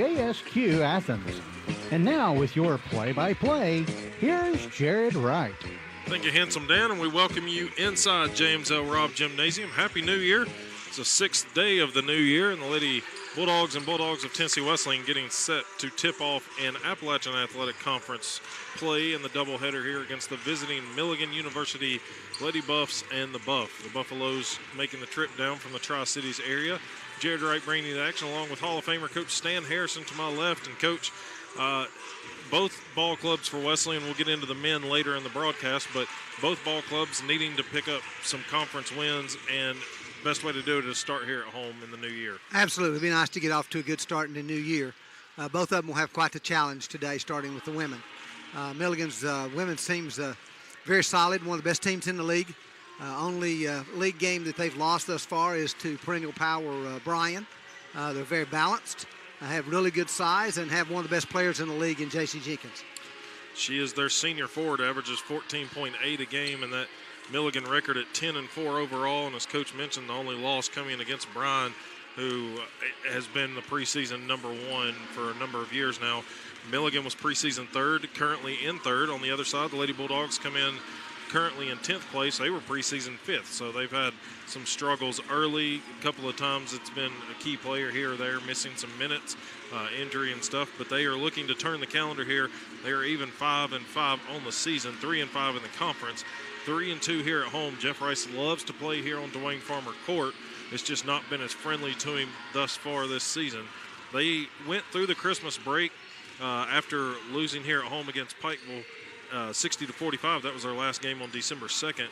WJSQ Athens. And now with your play-by-play, here's Jared Wright. Thank you, Handsome Dan, and we welcome you inside James L. Robb Gymnasium. Happy New Year. It's the 6th day of the new year, and the Lady Bulldogs and Bulldogs of Tennessee Wesleyan getting set to tip off in Appalachian Athletic Conference play in the doubleheader here against the visiting Milligan University Lady Buffs and the Buff. The Buffaloes making the trip down from the Tri-Cities area. Jared Wright bringing you the action along with Hall of Famer Coach Stan Harrison to my left. And Coach, both ball clubs for Wesleyan, we'll get into the men later in the broadcast, but both ball clubs needing to pick up some conference wins, and best way to do it is start here at home in the new year. Absolutely. It'd be nice to get off to a good start in the new year. Both of them will have quite the challenge today, starting with the women. Milligan's women's team's very solid, one of the best teams in the league. Only league game that they've lost thus far is to perennial power Bryan. They're very balanced, have really good size, and have one of the best players in the league in J.C. Jenkins. She is their senior forward, averages 14.8 a game, and that Milligan record at 10-4 overall. And as Coach mentioned, the only loss coming against Bryan, who has been the preseason #1 for a number of years now. Milligan was preseason third, currently in third. On the other side, the Lady Bulldogs come in currently in 10th place. They were preseason 5th, so they've had some struggles early. A couple of times it's been a key player here or there, missing some minutes, injury and stuff, but they are looking to turn the calendar here. They are even 5-5 on the season, 3-5 in the conference, 3-2 here at home. Jeff Rice loves to play here on Dwayne Farmer Court. It's just not been as friendly to him thus far this season. They went through the Christmas break after losing here at home against Pikeville 60-45. That was their last game on December 2nd.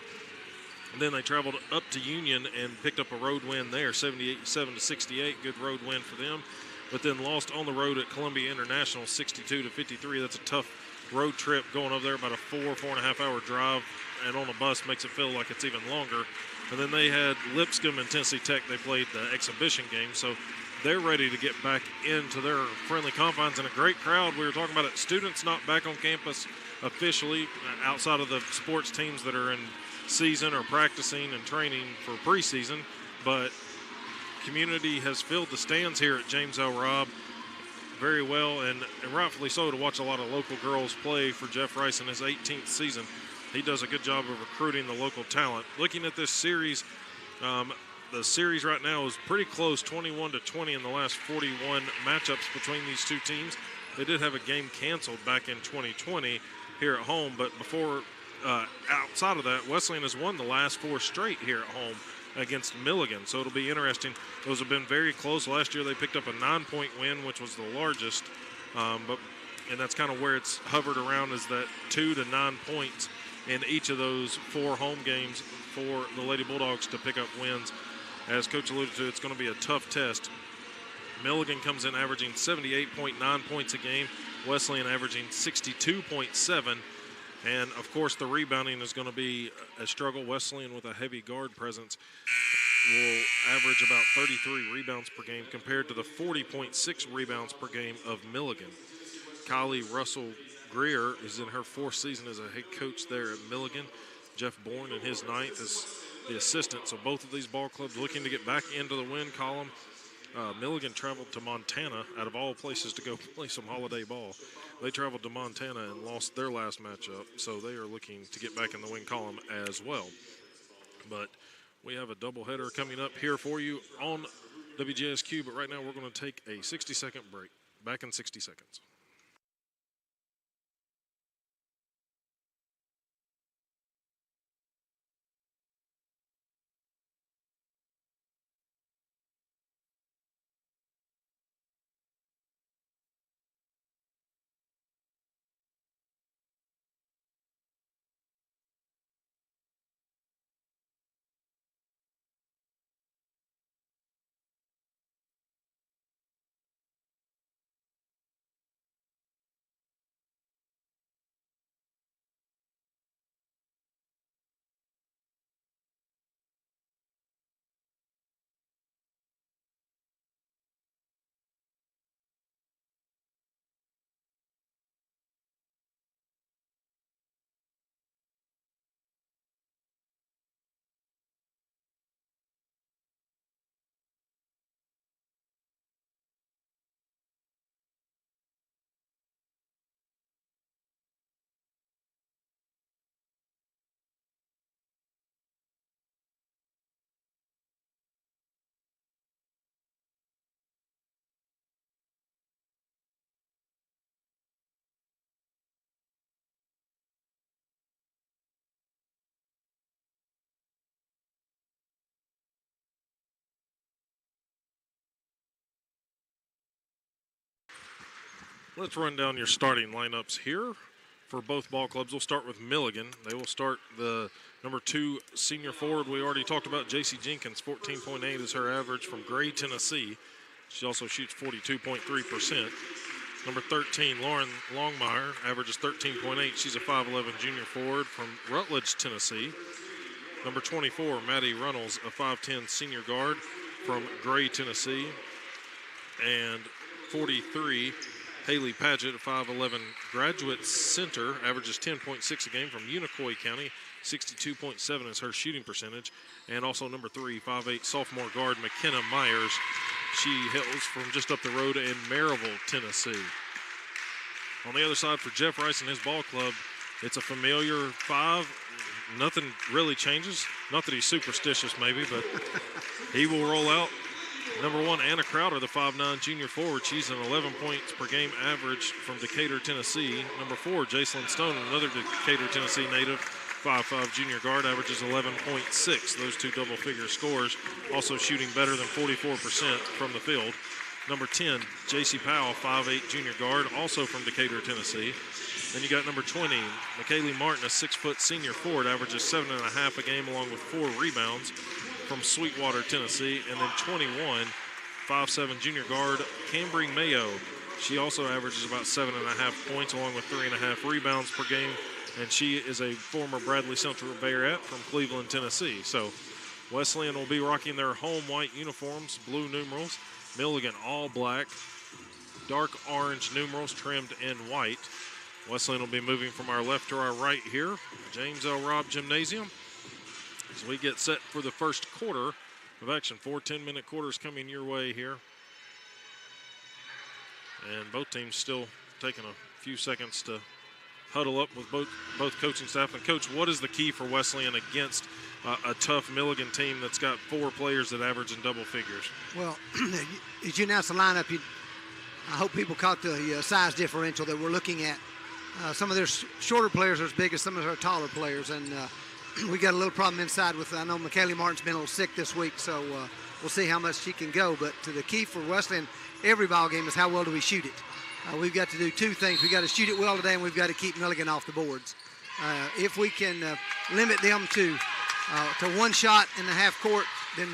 And then they traveled up to Union and picked up a road win there, 77-68. Good road win for them. But then lost on the road at Columbia International, 62-53. That's a tough road trip going over there, about a 4.5 hour drive, and on a bus makes it feel like it's even longer. And then they had Lipscomb and Tennessee Tech. They played the exhibition game, so they're ready to get back into their friendly confines. And a great crowd. We were talking about it. Students not back on campus officially, outside of the sports teams that are in season or practicing and training for preseason, but community has filled the stands here at James L. Robb very well, and rightfully so, to watch a lot of local girls play for Jeff Rice in his 18th season. He does a good job of recruiting the local talent. Looking at this series, the series right now is pretty close, 21-20 in the last 41 matchups between these two teams. They did have a game canceled back in 2020 here at home, but before, outside of that, Wesleyan has won the last 4 straight here at home against Milligan, so it'll be interesting. Those have been very close. Last year they picked up a 9-point win, which was the largest, and that's kind of where it's hovered around, is that 2 to 9 points in each of those 4 home games for the Lady Bulldogs to pick up wins. As Coach alluded to, it's going to be a tough test. Milligan comes in averaging 78.9 points a game, Wesleyan averaging 62.7. And, of course, the rebounding is going to be a struggle. Wesleyan, with a heavy guard presence, will average about 33 rebounds per game compared to the 40.6 rebounds per game of Milligan. Kylie Russell-Greer is in her 4th season as a head coach there at Milligan. Jeff Bourne in his 9th as the assistant. So both of these ball clubs looking to get back into the win column. Milligan traveled to Montana, out of all places, to go play some holiday ball. They traveled to Montana and lost their last matchup, so they are looking to get back in the win column as well. But we have a doubleheader coming up here for you on WJSQ, but right now we're going to take a 60-second break. Back in 60 seconds. Let's run down your starting lineups here for both ball clubs. We'll start with Milligan. They will start the number 2 senior forward. We already talked about J.C. Jenkins. 14.8 is her average from Gray, Tennessee. She also shoots 42.3%. Number 13, Lauren Longmire, averages 13.8. She's a 5'11 junior forward from Rutledge, Tennessee. Number 24, Maddie Runnels, a 5'10 senior guard from Gray, Tennessee. And 43, Haley Paget, a 5'11 graduate center, averages 10.6 a game from Unicoi County. 62.7 is her shooting percentage. And also number 3, 5'8 sophomore guard McKenna Myers. She hails from just up the road in Maryville, Tennessee. On the other side for Jeff Rice and his ball club, it's a familiar 5. Nothing really changes. Not that he's superstitious maybe, but he will roll out. Number 1, Anna Crowder, the 5'9 junior forward. She's an 11 points per game average from Decatur, Tennessee. Number 4, Jacelyn Stone, another Decatur, Tennessee native, 5'5 junior guard, averages 11.6. Those 2 double-figure scores, also shooting better than 44% from the field. Number 10, J.C. Powell, 5'8 junior guard, also from Decatur, Tennessee. Then you got number 20, McKaylee Martin, a 6-foot senior forward, averages 7.5 a game along with 4 rebounds from Sweetwater, Tennessee. And then 21, 5'7 junior guard, Cambry Mayo. She also averages about 7.5 points along with 3.5 rebounds per game. And she is a former Bradley Central Bearette from Cleveland, Tennessee. So Wesleyan will be rocking their home white uniforms, blue numerals. Milligan all black, dark orange numerals trimmed in white. Wesleyan will be moving from our left to our right here, James L. Robb Gymnasium. As we get set for the first quarter of action, 4 10-minute quarters coming your way here. And both teams still taking a few seconds to huddle up with both coaching staff. And Coach, what is the key for Wesleyan against a tough Milligan team that's got 4 players that average in double figures? Well, as you announced the lineup, I hope people caught the size differential that we're looking at. Some of their shorter players are as big as some of their taller players, and we got a little problem inside with, I know McKaylee Martin's been a little sick this week, so we'll see how much she can go. But the key for Wesleyan every ball game is how well do we shoot it. We've got to do 2 things. We've got to shoot it well today, and we've got to keep Milligan off the boards. If we can limit them to 1 shot in the half court, then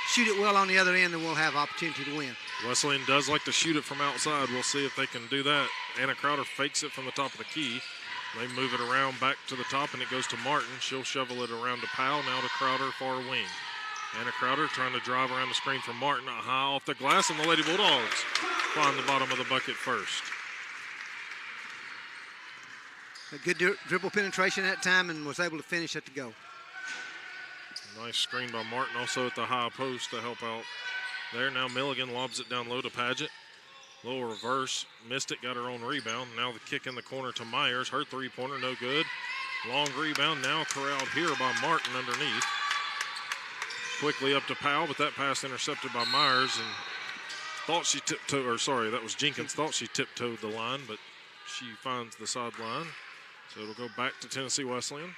shoot it well on the other end, and we'll have opportunity to win. Wesleyan does like to shoot it from outside. We'll see if they can do that. Anna Crowder fakes it from the top of the key. They move it around back to the top, and it goes to Martin. She'll shovel it around to Powell, now to Crowder, far wing. Anna Crowder trying to drive around the screen from Martin, high off the glass, and the Lady Bulldogs find the bottom of the bucket first. A good dribble penetration at that time and was able to finish at the goal. Nice screen by Martin, also at the high post to help out there. Now Milligan lobs it down low to Paget. Little reverse, missed it, got her own rebound. Now the kick in the corner to Myers. Her 3-pointer, no good. Long rebound, now corralled here by Martin underneath. Quickly up to Powell, but that pass intercepted by Myers, and thought she tiptoed, or sorry, that was Jenkins, thought she tiptoed the line, but she finds the sideline. So it'll go back to Tennessee Wesleyan.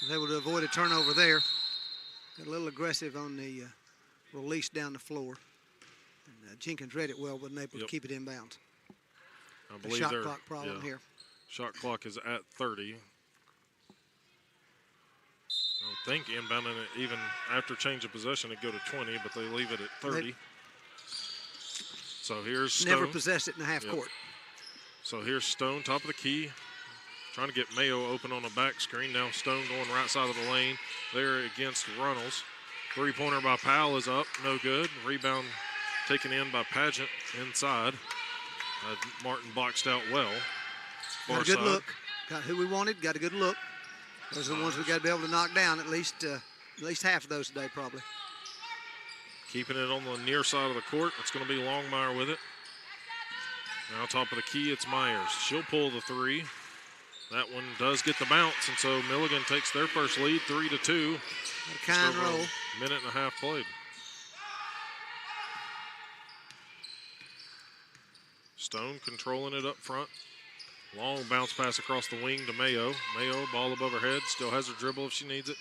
They would avoid a turnover there. Got a little aggressive on the release down the floor. And Jenkins read it well, wasn't able to keep it in bounds. I believe shot clock problem here. Shot clock is at 30. I don't think inbounding it even after change of possession it'd go to 20, but they leave it at 30. So here's Stone. Never possessed it in the half court. So here's Stone, top of the key, trying to get Mayo open on the back screen. Now Stone going right side of the lane there against Runnels. 3-pointer by Powell is up, no good. Rebound taken in by Paget inside. Martin boxed out well. Got a good look. Got who we wanted, got a good look. Those are the ones we got to be able to knock down, at least half of those today probably. Keeping it on the near side of the court. It's going to be Longmire with it. Now top of the key, it's Myers. She'll pull the 3. That one does get the bounce, and so Milligan takes their first lead, 3-2. A kind roll. Minute and a half played. Stone controlling it up front. Long bounce pass across the wing to Mayo. Mayo, ball above her head, still has her dribble if she needs it.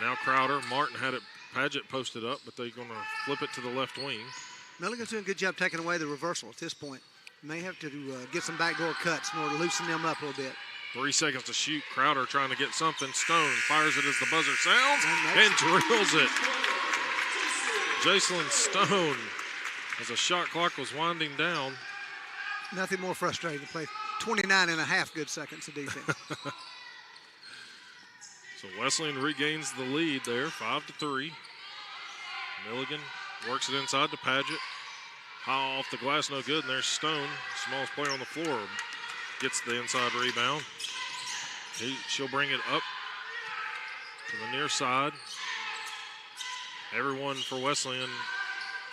Now Crowder. Martin had it, Paget posted up, but they're going to flip it to the left wing. Milligan's doing a good job taking away the reversal at this point. May have to get some backdoor cuts in order to loosen them up a little bit. 3 seconds to shoot. Crowder trying to get something. Stone fires it as the buzzer sounds and drills it. Jacelyn Stone, as the shot clock was winding down. Nothing more frustrating to play 29 and a half good seconds of defense. So Wesleyan regains the lead there, 5-3. Milligan works it inside to Padgett. High off the glass, no good, and there's Stone, smallest player on the floor, gets the inside rebound. She'll bring it up to the near side. Everyone for Wesleyan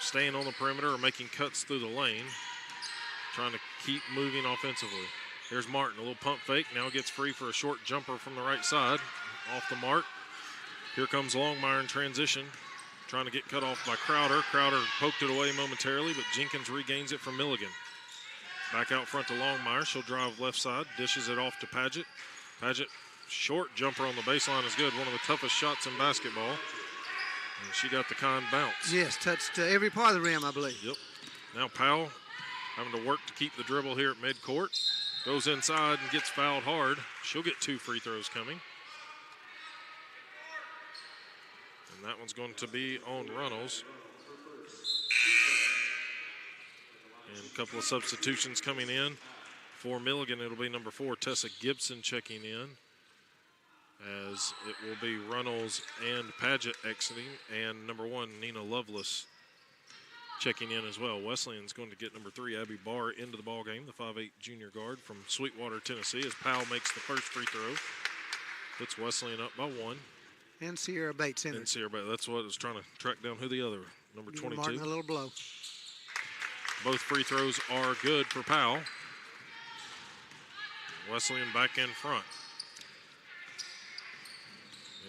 staying on the perimeter or making cuts through the lane, trying to keep moving offensively. Here's Martin, a little pump fake, now gets free for a short jumper from the right side, off the mark. Here comes Longmire in transition, trying to get cut off by Crowder. Crowder poked it away momentarily, but Jenkins regains it from Milligan. Back out front to Longmire. She'll drive left side, dishes it off to Padgett. Padgett, short jumper on the baseline is good. One of the toughest shots in basketball. And she got the kind bounce. Yes, touched every part of the rim, I believe. Yep. Now Powell having to work to keep the dribble here at midcourt. Goes inside and gets fouled hard. She'll get 2 free throws coming. And that one's going to be on Runnels. And a couple of substitutions coming in. For Milligan, it'll be number 4, Tessa Gibson checking in. As it will be Runnels and Padgett exiting. And number 1, Nina Lovelace checking in as well. Wesleyan's going to get number 3, Abby Barr, into the ball game, the 5'8" junior guard from Sweetwater, Tennessee, as Powell makes the first free throw. Puts Wesleyan up by 1. And Sierra Bates in it. And Sierra Bates. That's what I was trying to track down who the other, number 22. Martin a little blow. Both free throws are good for Powell. Wesleyan back in front.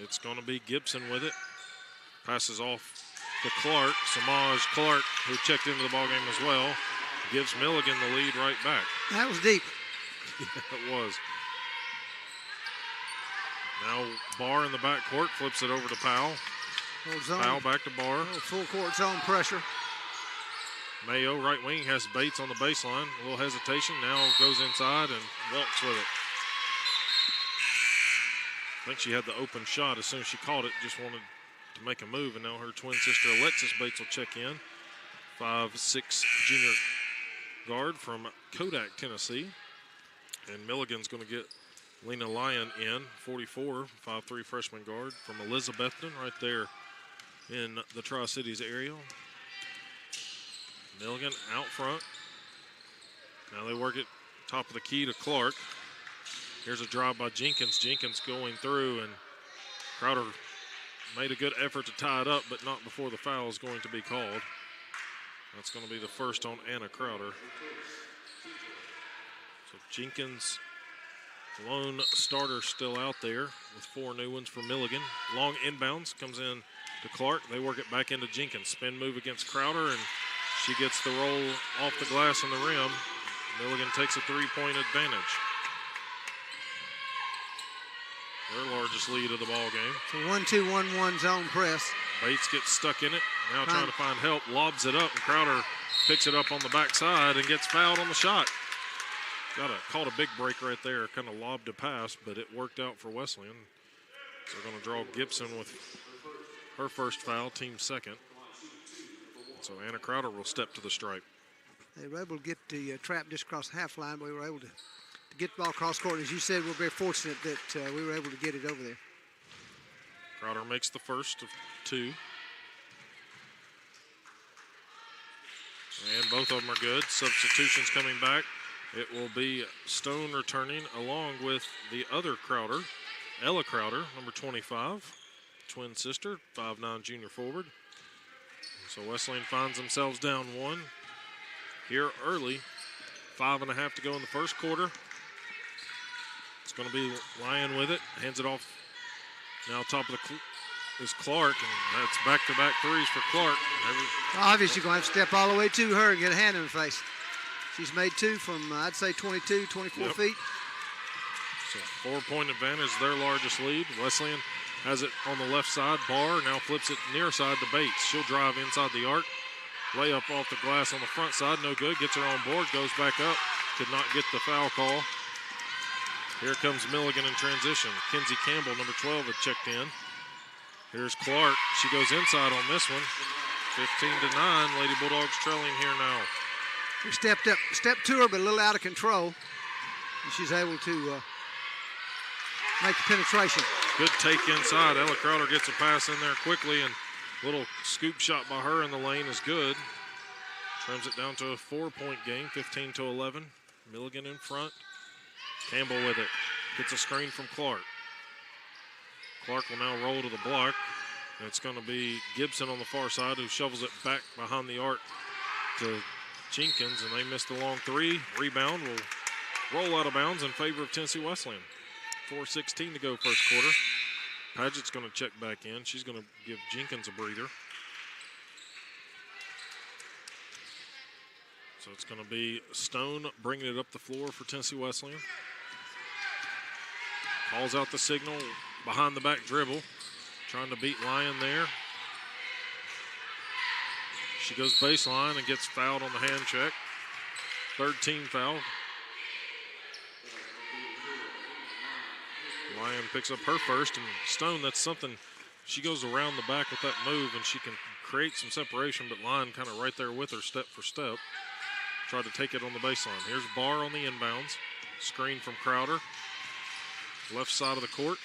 It's going to be Gibson with it. Passes off to Clark. Samaj Clark, who checked into the ballgame as well, gives Milligan the lead right back. That was deep. Yeah, it was. Now Barr in the backcourt, flips it over to Powell. Powell back to Barr. Full court zone pressure. Mayo, right wing, has Bates on the baseline. A little hesitation, now goes inside and walks with it. I think she had the open shot as soon as she caught it, just wanted to make a move, and now her twin sister Alexis Bates will check in. 5'6" junior guard from Kodak, Tennessee. And Milligan's going to get Lena Lyon in, 44, 5'3" freshman guard from Elizabethton, right there in the Tri-Cities area. Milligan out front. Now they work it top of the key to Clark. Here's a drive by Jenkins. Jenkins going through, and Crowder made a good effort to tie it up, but not before the foul is going to be called. That's going to be the first on Anna Crowder. So Jenkins, lone starter, still out there with 4 new ones for Milligan. Long inbounds, comes in to Clark. They work it back into Jenkins. Spin move against Crowder, and she gets the roll off the glass on the rim. Milligan takes a 3-point advantage. Their largest lead of the ball game. It's a 1-2-1-1 zone press. Bates gets stuck in it. Now trying to find help. Lobs it up, and Crowder picks it up on the backside and gets fouled on the shot. Caught a big break right there. Kind of lobbed a pass, but it worked out for Wesleyan. So they're going to draw Gibson with her first foul, team second. So Anna Crowder will step to the stripe. They were able to get the trap just across the half line, but we were able to get the ball across court. As you said, we're very fortunate that we were able to get it over there. Crowder makes the first of 2. And both of them are good. Substitutions coming back. It will be Stone returning along with the other Crowder, Ella Crowder, number 25, twin sister, 5'9" junior forward. So Wesleyan finds themselves down 1 here early. 5.5 to go in the first quarter. It's going to be Lyon with it. Hands it off. Now top of is Clark, and that's back-to-back threes for Clark. Obviously, you're going to have to step all the way to her and get a hand in the face. She's made 2 from, I'd say, 22, 24 feet. So 4-point advantage, their largest lead. Wesleyan has it on the left side. Barr now flips it near side to Bates. She'll drive inside the arc. Layup off the glass on the front side, no good. Gets her on board, goes back up. Could not get the foul call. Here comes Milligan in transition. Kenzie Campbell, number 12, had checked in. Here's Clark. She goes inside on this one. 15-9. Lady Bulldogs trailing here now. We stepped to her, but a little out of control. And she's able to make the penetration. Good take inside. Ella Crowder gets a pass in there quickly, and little scoop shot by her in the lane is good. Trims it down to a 4-point game, 15-11. Milligan in front. Campbell with it. Gets a screen from Clark. Clark will now roll to the block. It's going to be Gibson on the far side who shovels it back behind the arc to Jenkins, and they missed the long three. Rebound will roll out of bounds in favor of Tennessee Wesleyan. 4:16 to go first quarter. Padgett's going to check back in. She's going to give Jenkins a breather. So it's going to be Stone bringing it up the floor for Tennessee Wesleyan. Calls out the signal, behind the back dribble. Trying to beat Lyon there. She goes baseline and gets fouled on the hand check. Third team foul. Lyon picks up her first, and Stone, that's something, she goes around the back with that move, and she can create some separation, but Lyon kind of right there with her step for step. Tried to take it on the baseline. Here's Barr on the inbounds. Screen from Crowder. Left side of the court.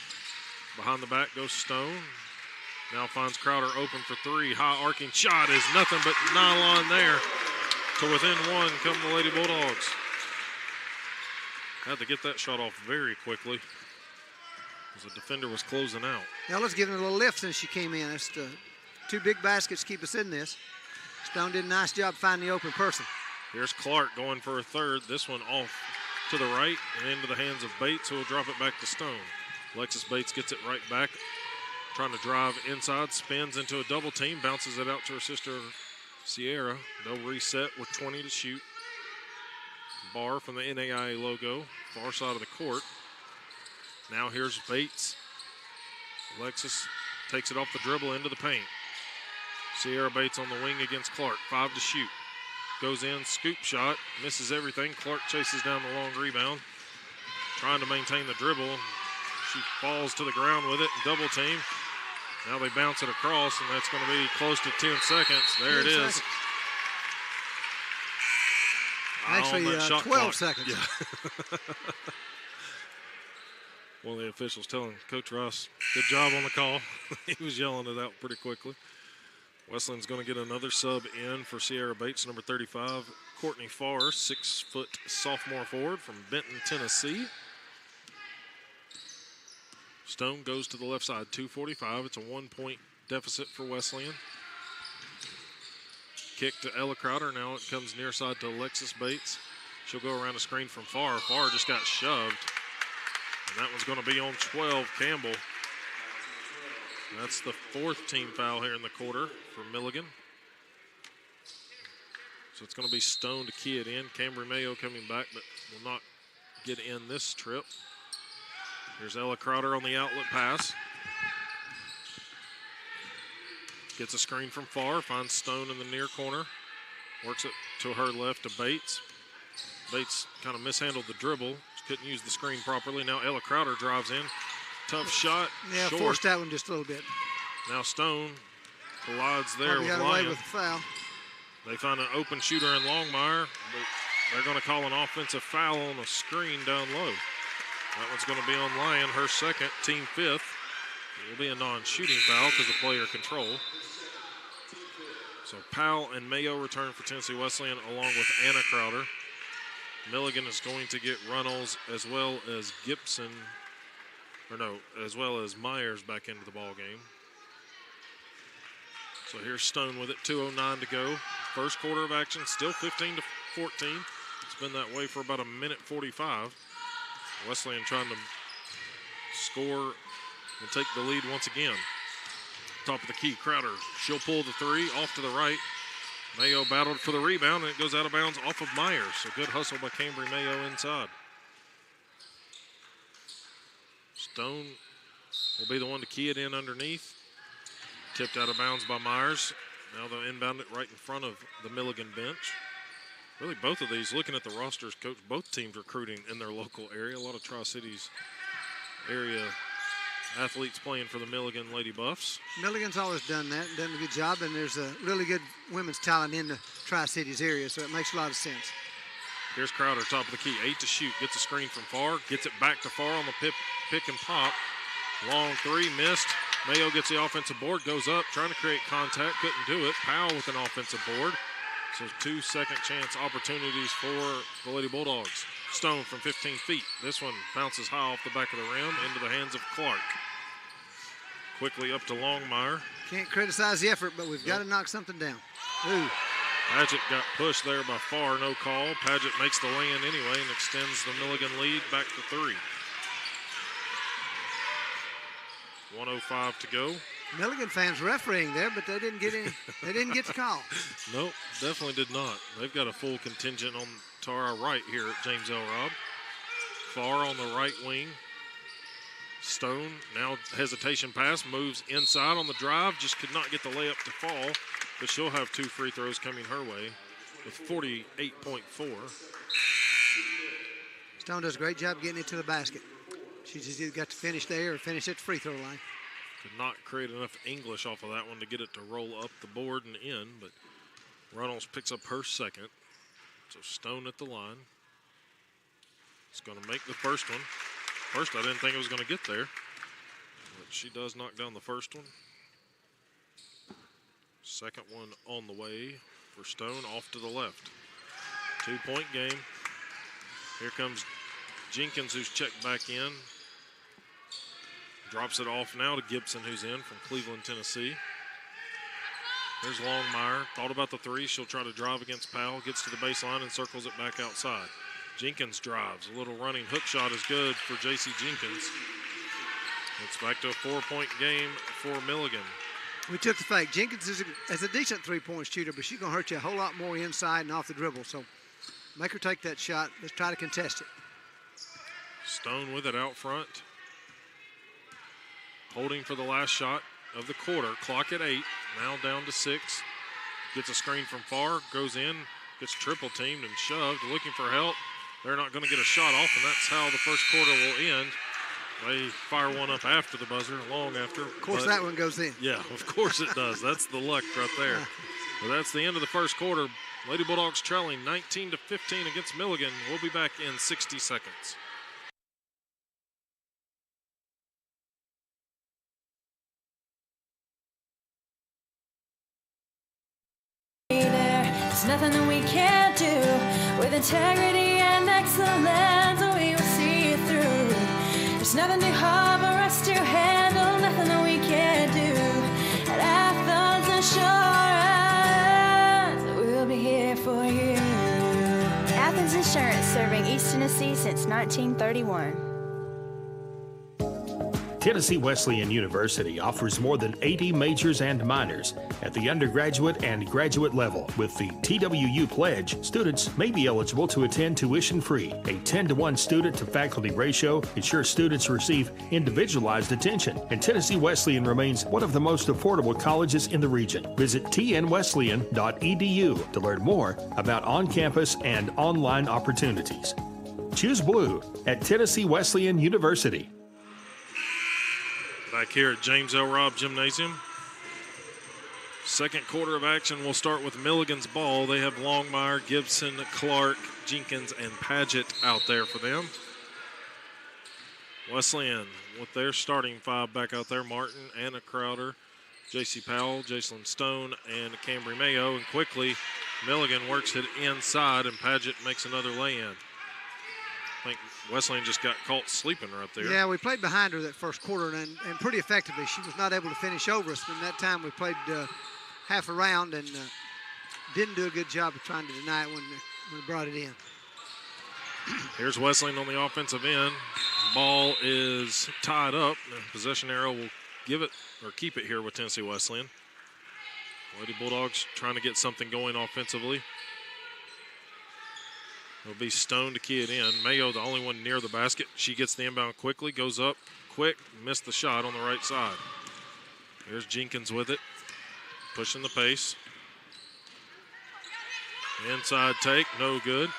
Behind the back goes Stone. Now finds Crowder open for three. High arcing shot is nothing but nylon there. To within one come the Lady Bulldogs. Had to get that shot off very quickly as the defender was closing out. Now let's give her a little lift since she came in. It's the two big baskets keep us in this. Stone did a nice job finding the open person. Here's Clark going for a third. This one off to the right and into the hands of Bates, who will drop it back to Stone. Alexis Bates gets it right back. Trying to drive inside, spins into a double team, bounces it out to her sister Sierra. They'll reset with 20 to shoot. Barr from the NAIA logo, far side of the court. Now here's Bates. Alexis takes it off the dribble into the paint. Sierra Bates on the wing against Clark, 5 to shoot. Goes in, scoop shot, misses everything. Clark chases down the long rebound. Trying to maintain the dribble. She falls to the ground with it, double team. Now they bounce it across, and that's going to be close to 10 seconds. There it is. Actually, 12 clock. seconds. Yeah. One of the officials telling Coach Ross, good job on the call. He was yelling it out pretty quickly. Wesleyan's going to get another sub in for Sierra Bates, number 35. Courtney Farr, 6-foot sophomore forward from Benton, Tennessee. Stone goes to the left side, 2:45. It's a 1-point deficit for Wesleyan. Kick to Ella Crowder. Now it comes near side to Alexis Bates. She'll go around a screen from Farr. Farr just got shoved. And that one's going to be on 12, Campbell. That's the fourth team foul here in the quarter for Milligan. So it's going to be Stone to key it in. Cambry Mayo coming back, but will not get in this trip. Here's Ella Crowder on the outlet pass. Gets a screen from Farr, finds Stone in the near corner. Works it to her left to Bates. Bates kind of mishandled the dribble. Couldn't use the screen properly. Now Ella Crowder drives in. Tough shot. Yeah, short. Forced that one just a little bit. Now Stone collides there with got Lyon. away with the foul. They find an open shooter in Longmire, but they're going to call an offensive foul on a screen down low. That one's going to be on Lyon, her second, team fifth. It will be a non-shooting foul because of player control. So Powell and Mayo return for Tennessee Wesleyan along with Anna Crowder. Milligan is going to get Runnels as well as Gibson, as well as Myers back into the ball game. So here's Stone with it, 2:09 to go. First quarter of action, still 15-14. It's been that way for about a minute 45. Wesleyan trying to score and take the lead once again. Top of the key, Crowder. She'll pull the three off to the right. Mayo battled for the rebound, and it goes out of bounds off of Myers. So good hustle by Cambry Mayo inside. Stone will be the one to key it in underneath. Tipped out of bounds by Myers. Now they'll inbound it right in front of the Milligan bench. Really, both of these, looking at the rosters, Coach, both teams recruiting in their local area. A lot of Tri-Cities area athletes playing for the Milligan Lady Buffs. Milligan's always done that and done a good job, and there's a really good women's talent in the Tri-Cities area, so it makes a lot of sense. Here's Crowder, top of the key, 8 to shoot. Gets a screen from Farr, gets it back to Farr on the pick and pop. Long three, missed. Mayo gets the offensive board, goes up, trying to create contact, couldn't do it. Powell with an offensive board. So 2 second chance opportunities for the Lady Bulldogs. Stone from 15 feet. This one bounces high off the back of the rim into the hands of Clark. Quickly up to Longmire. Can't criticize the effort, but we've got to knock something down. Ooh. Paget got pushed there by Farr, no call. Paget makes the lay-in anyway and extends the Milligan lead back to 3. 1:05 to go. Milligan fans refereeing there, but they didn't get any. They didn't get the call. Nope, definitely did not. They've got a full contingent on to our right here at James L. Robb. Farr on the right wing. Stone, now hesitation pass, moves inside on the drive, just could not get the layup to fall, but she'll have 2 free throws coming her way with 48.4. Stone does a great job getting it to the basket. She just either got to finish there or finish at the free throw line. Could not create enough English off of that one to get it to roll up the board and in, but Runnels picks up her second. So Stone at the line. It's going to make the first one. First, I didn't think it was going to get there, but she does knock down the first one. Second one on the way for Stone, off to the left. 2-point game. Here comes Jenkins, who's checked back in. Drops it off now to Gibson, who's in from Cleveland, Tennessee. There's Longmire. Thought about the three. She'll try to drive against Powell. Gets to the baseline and circles it back outside. Jenkins drives. A little running hook shot is good for J.C. Jenkins. It's back to a 4-point game for Milligan. We took the fake. Jenkins is a decent three-point shooter, but she's going to hurt you a whole lot more inside and off the dribble. So make her take that shot. Let's try to contest it. Stone with it out front. Holding for the last shot of the quarter. Clock at 8. Now down to 6. Gets a screen from Farr. Goes in. Gets triple teamed and shoved. Looking for help. They're not going to get a shot off, and that's how the first quarter will end. They fire one up after the buzzer, long after. Of course, that one goes in. Yeah, of course it does. That's the luck right there. But that's the end of the first quarter. Lady Bulldogs trailing 19-15 against Milligan. We'll be back in 60 seconds. There's nothing that we can't do. With integrity and excellence, we will see it through. There's nothing too hard for us to handle, nothing that we can't do. At Athens Insurance, we'll be here for you. Athens Insurance, serving East Tennessee since 1931. Tennessee Wesleyan University offers more than 80 majors and minors at the undergraduate and graduate level. With the TWU Pledge, students may be eligible to attend tuition-free. A 10-to-1 student-to-faculty ratio ensures students receive individualized attention, and Tennessee Wesleyan remains one of the most affordable colleges in the region. Visit tnwesleyan.edu to learn more about on-campus and online opportunities. Choose blue at Tennessee Wesleyan University. Back here at James L. Robb Gymnasium. Second quarter of action will start with Milligan's ball. They have Longmire, Gibson, Clark, Jenkins, and Paget out there for them. Wesleyan with their starting five back out there. Martin, Anna Crowder, J.C. Powell, Jacelyn Stone, and Cambry Mayo. And quickly, Milligan works it inside, and Paget makes another lay-in. I think Wesleyan just got caught sleeping right there. Yeah, we played behind her that first quarter and pretty effectively. She was not able to finish over us. And that time we played half a round and didn't do a good job of trying to deny it when we brought it in. Here's Wesleyan on the offensive end. Ball is tied up. The possession arrow will give it or keep it here with Tennessee Wesleyan. Lady Bulldogs trying to get something going offensively. It'll be Stone to key it in. Mayo, the only one near the basket. She gets the inbound quickly, goes up quick, missed the shot on the right side. Here's Jenkins with it. pushing the pace. Inside take, no good.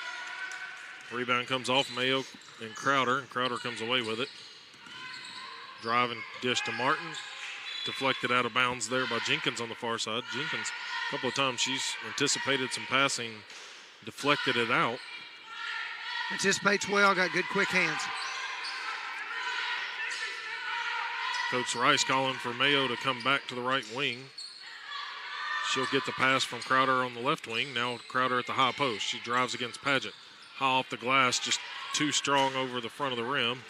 Rebound comes off Mayo and Crowder comes away with it. Driving dish to Martin. Deflected out of bounds there by Jenkins on the far side. Jenkins, a couple of times she's anticipated some passing, deflected it out. Anticipates well, got good quick hands. Coach Rice calling for Mayo to come back to the right wing. She'll get the pass from Crowder on the left wing. Now Crowder at the high post. She drives against Paget. High off the glass, just too strong over the front of the rim.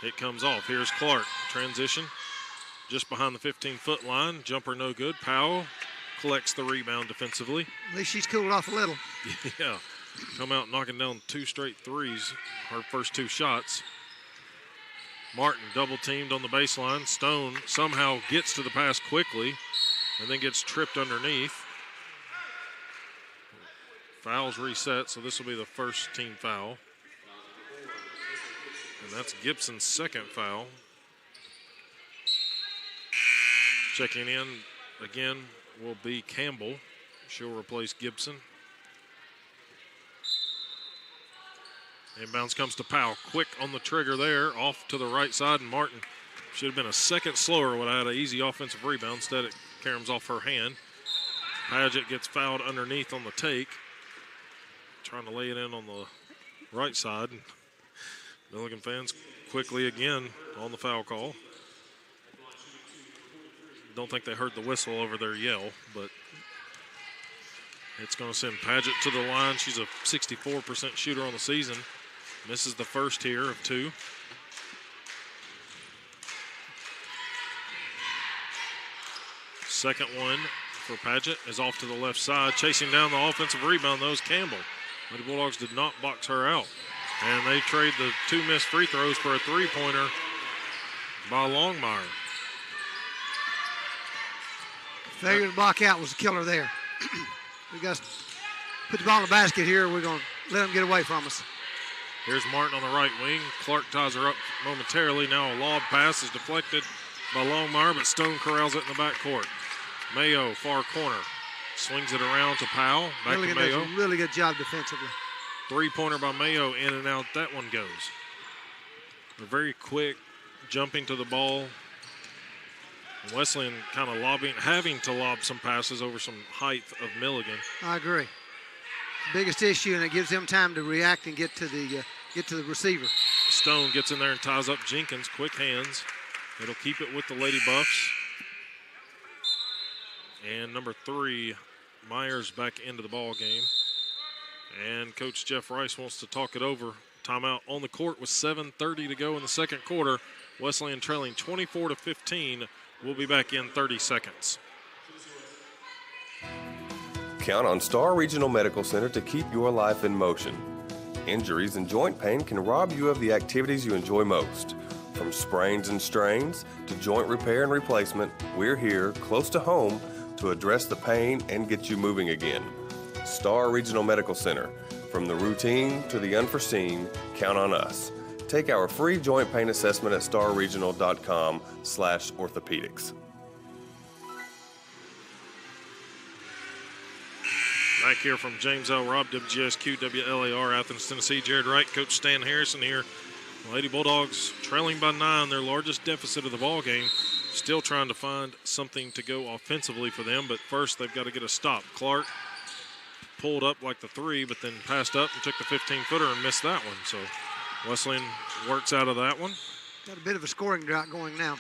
It comes off. Here's Clark. Transition just behind the 15-foot line. Jumper no good. Powell collects the rebound defensively. At least she's cooled off a little. Yeah. Come out knocking down 2 straight threes. Her first 2 shots. Martin double teamed on the baseline. Stone somehow gets to the pass quickly and then gets tripped underneath. Fouls reset, so this will be the first team foul. And that's Gibson's second foul. Checking in again will be Campbell. She'll replace Gibson. Inbounds comes to Powell. Quick on the trigger there, off to the right side, and Martin should have been a second slower, would have had an easy offensive rebound. Instead, it caroms off her hand. Paget gets fouled underneath on the take. Trying to lay it in on the right side. Milligan fans quickly again on the foul call. Don't think they heard the whistle over their yell, but it's going to send Paget to the line. She's a 64% shooter on the season. Misses the first here of 2. Second one for Paget is off to the left side. Chasing down the offensive rebound, though, is Campbell. The Bulldogs did not box her out. And they trade the 2 missed free throws for a 3-pointer by Longmire. Failure to block out was the killer there. We got to put the ball in the basket here. We're going to let them get away from us. Here's Martin on the right wing. Clark ties her up momentarily. Now a lob pass is deflected by Longmire, but Stone corrals it in the backcourt. Mayo, far corner. Swings it around to Powell. Back Milligan to Mayo. does a really good job defensively. 3-pointer by Mayo, in and out. That one goes. They're very quick, jumping to the ball. Wesleyan kind of having to lob some passes over some height of Milligan. I agree. Biggest issue, and it gives them time to react and get to the receiver. Stone gets in there and ties up Jenkins. Quick hands. It'll keep it with the Lady Buffs. And number 3, Myers back into the ball game. And Coach Jeff Rice wants to talk it over. Timeout on the court with 7:30 to go in the second quarter. Wesleyan trailing 24-15. We'll be back in 30 seconds. Count on Star Regional Medical Center to keep your life in motion. Injuries and joint pain can rob you of the activities you enjoy most. From sprains and strains to joint repair and replacement, we're here, close to home, to address the pain and get you moving again. Star Regional Medical Center. From the routine to the unforeseen, count on us. Take our free joint pain assessment at starregional.com/orthopedics. Back here from James L. Robb, WGSQ, WLAR, Athens, Tennessee. Jared Wright, Coach Stan Harrison here. Lady Bulldogs trailing by 9, their largest deficit of the ball game. Still trying to find something to go offensively for them, but first they've got to get a stop. Clark pulled up like the 3, but then passed up and took the 15-footer and missed that one. So Wesleyan works out of that one. Got a bit of a scoring drought going now.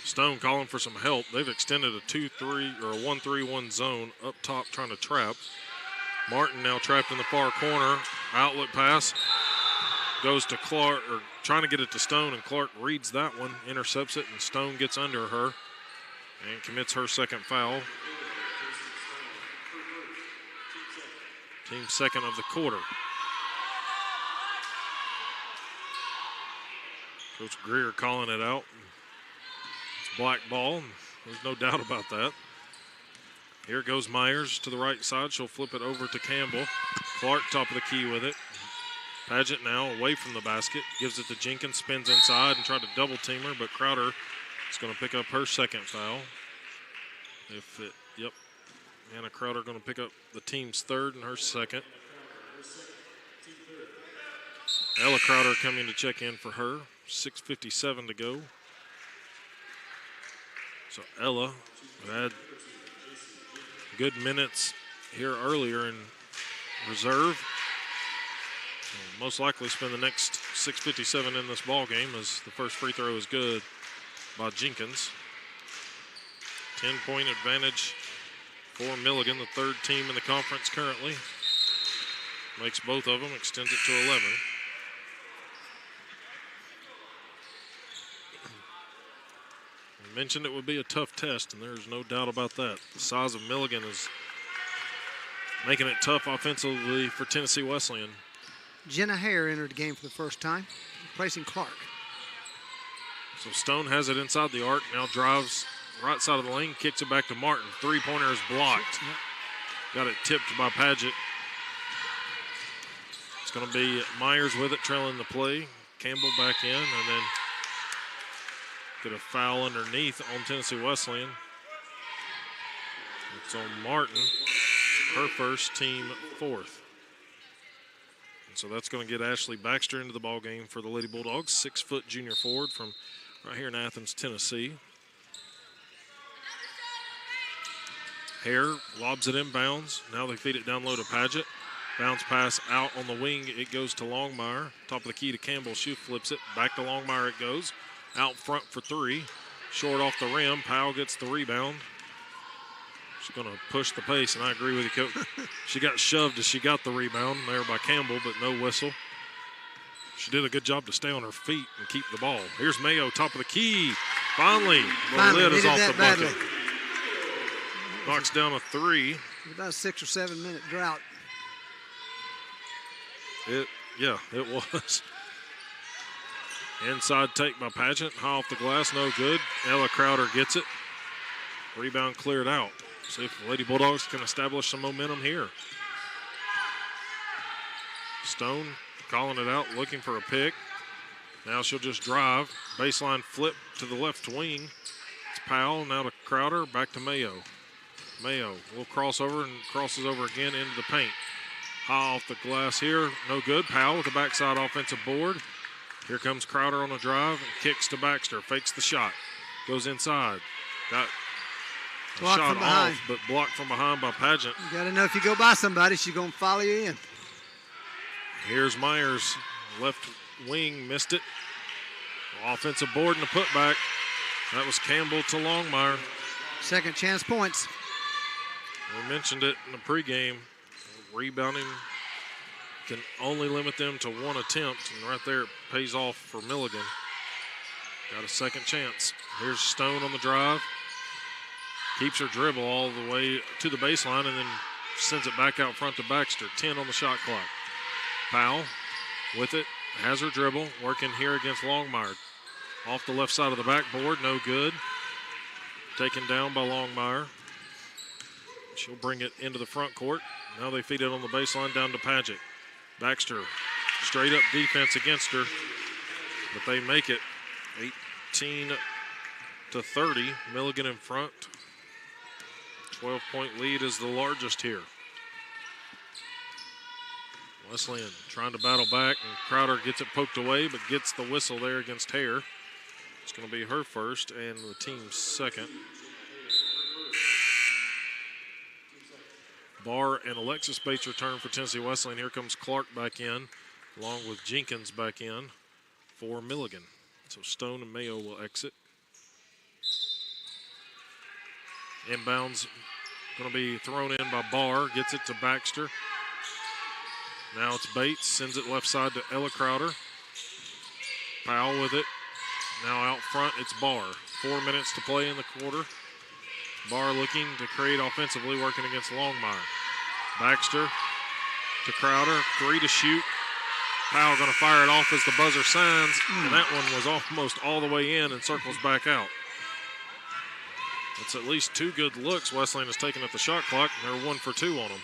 Stone calling for some help. They've extended a 2-3 or a 1-3-1 zone up top trying to trap. Martin now trapped in the far corner. Outlet pass goes to Clark, or trying to get it to Stone, and Clark reads that one, intercepts it, and Stone gets under her and commits her second foul. Team second of the quarter. Coach Greer calling it out. It's black ball, and there's no doubt about that. Here goes Myers to the right side. She'll flip it over to Campbell. Clark top of the key with it. Paget now away from the basket. Gives it to Jenkins, spins inside and tried to double team her, but Crowder is going to pick up her second foul. Yep. Anna Crowder going to pick up the team's third and her second. Ella Crowder coming to check in for her. 6:57 to go. So Ella had good minutes here earlier in reserve. Will most likely spend the next 6:57 in this ball game as the first free throw is good by Jenkins. 10-point advantage for Milligan, the third team in the conference currently. Makes both of them, extends it to 11. We mentioned it would be a tough test, and there's no doubt about that. The size of Milligan is making it tough offensively for Tennessee Wesleyan. Jenna Hare entered the game for the first time, replacing Clark. So Stone has it inside the arc, now drives right side of the lane, kicks it back to Martin. Three-pointer is blocked. Got it tipped by Padgett. It's going to be Myers with it, trailing the play. Campbell back in, and then get a foul underneath on Tennessee Wesleyan. It's on Martin, her first, team fourth. And so that's going to get Ashley Baxter into the ball game for the Lady Bulldogs. 6-foot junior forward from right here in Athens, Tennessee. Hare lobs it inbounds. Now they feed it down low to Padgett. Bounce pass out on the wing. It goes to Longmire. Top of the key to Campbell. She flips it. Back to Longmire it goes. Out front for three. Short off the rim. Powell gets the rebound. She's going to push the pace, and I agree with you, Coach. She got shoved as she got the rebound there by Campbell, but no whistle. She did a good job to stay on her feet and keep the ball. Here's Mayo, top of the key. Finally, the lid is off the bucket. Badly. Knocks down a three. About a 6 or 7 minute drought. It was. Inside take by Padgett. High off the glass, no good. Ella Crowder gets it. Rebound cleared out. See if the Lady Bulldogs can establish some momentum here. Stone calling it out, looking for a pick. Now she'll just drive. Baseline flip to the left wing. It's Powell, now to Crowder, back to Mayo. Mayo will cross over and crosses over again into the paint. High off the glass here, no good. Powell with the backside offensive board. Here comes Crowder on a drive and kicks to Baxter. Fakes the shot. Goes inside. Got a Blocked shot from behind. off, but blocked from behind by Padgett. You got to know if you go by somebody, she's going to follow you in. Here's Myers. Left wing missed it. Offensive board and a putback. That was Campbell to Longmire. Second chance points. We mentioned it in the pregame. Rebounding can only limit them to one attempt, and right there it pays off for Milligan. Got a second chance. Here's Stone on the drive. Keeps her dribble all the way to the baseline and then sends it back out front to Baxter. 10 on the shot clock. Powell with it, has her dribble, working here against Longmire. Off the left side of the backboard, no good. Taken down by Longmire. She'll bring it into the front court. Now they feed it on the baseline down to Padgett. Baxter, straight up defense against her, but they make it 18-30. Milligan in front. 12-point lead is the largest here. Wesleyan trying to battle back, and Crowder gets it poked away, but gets the whistle there against Hare. It's going to be her first and the team's second. Barr and Alexis Bates return for Tennessee Wesleyan. Here comes Clark back in, along with Jenkins back in for Milligan. So Stone and Mayo will exit. Inbounds going to be thrown in by Barr. Gets it to Baxter. Now it's Bates. Sends it left side to Ella Crowder. Powell with it. Now out front, it's Barr. 4 minutes to play in the quarter. Barr looking to create offensively, working against Longmire. Baxter to Crowder. 3 to shoot. Powell going to fire it off as the buzzer signs. And that one was almost all the way in and circles back out. It's at least 2 good looks Wesleyan has taken at the shot clock, and they're 1 for 2 on them.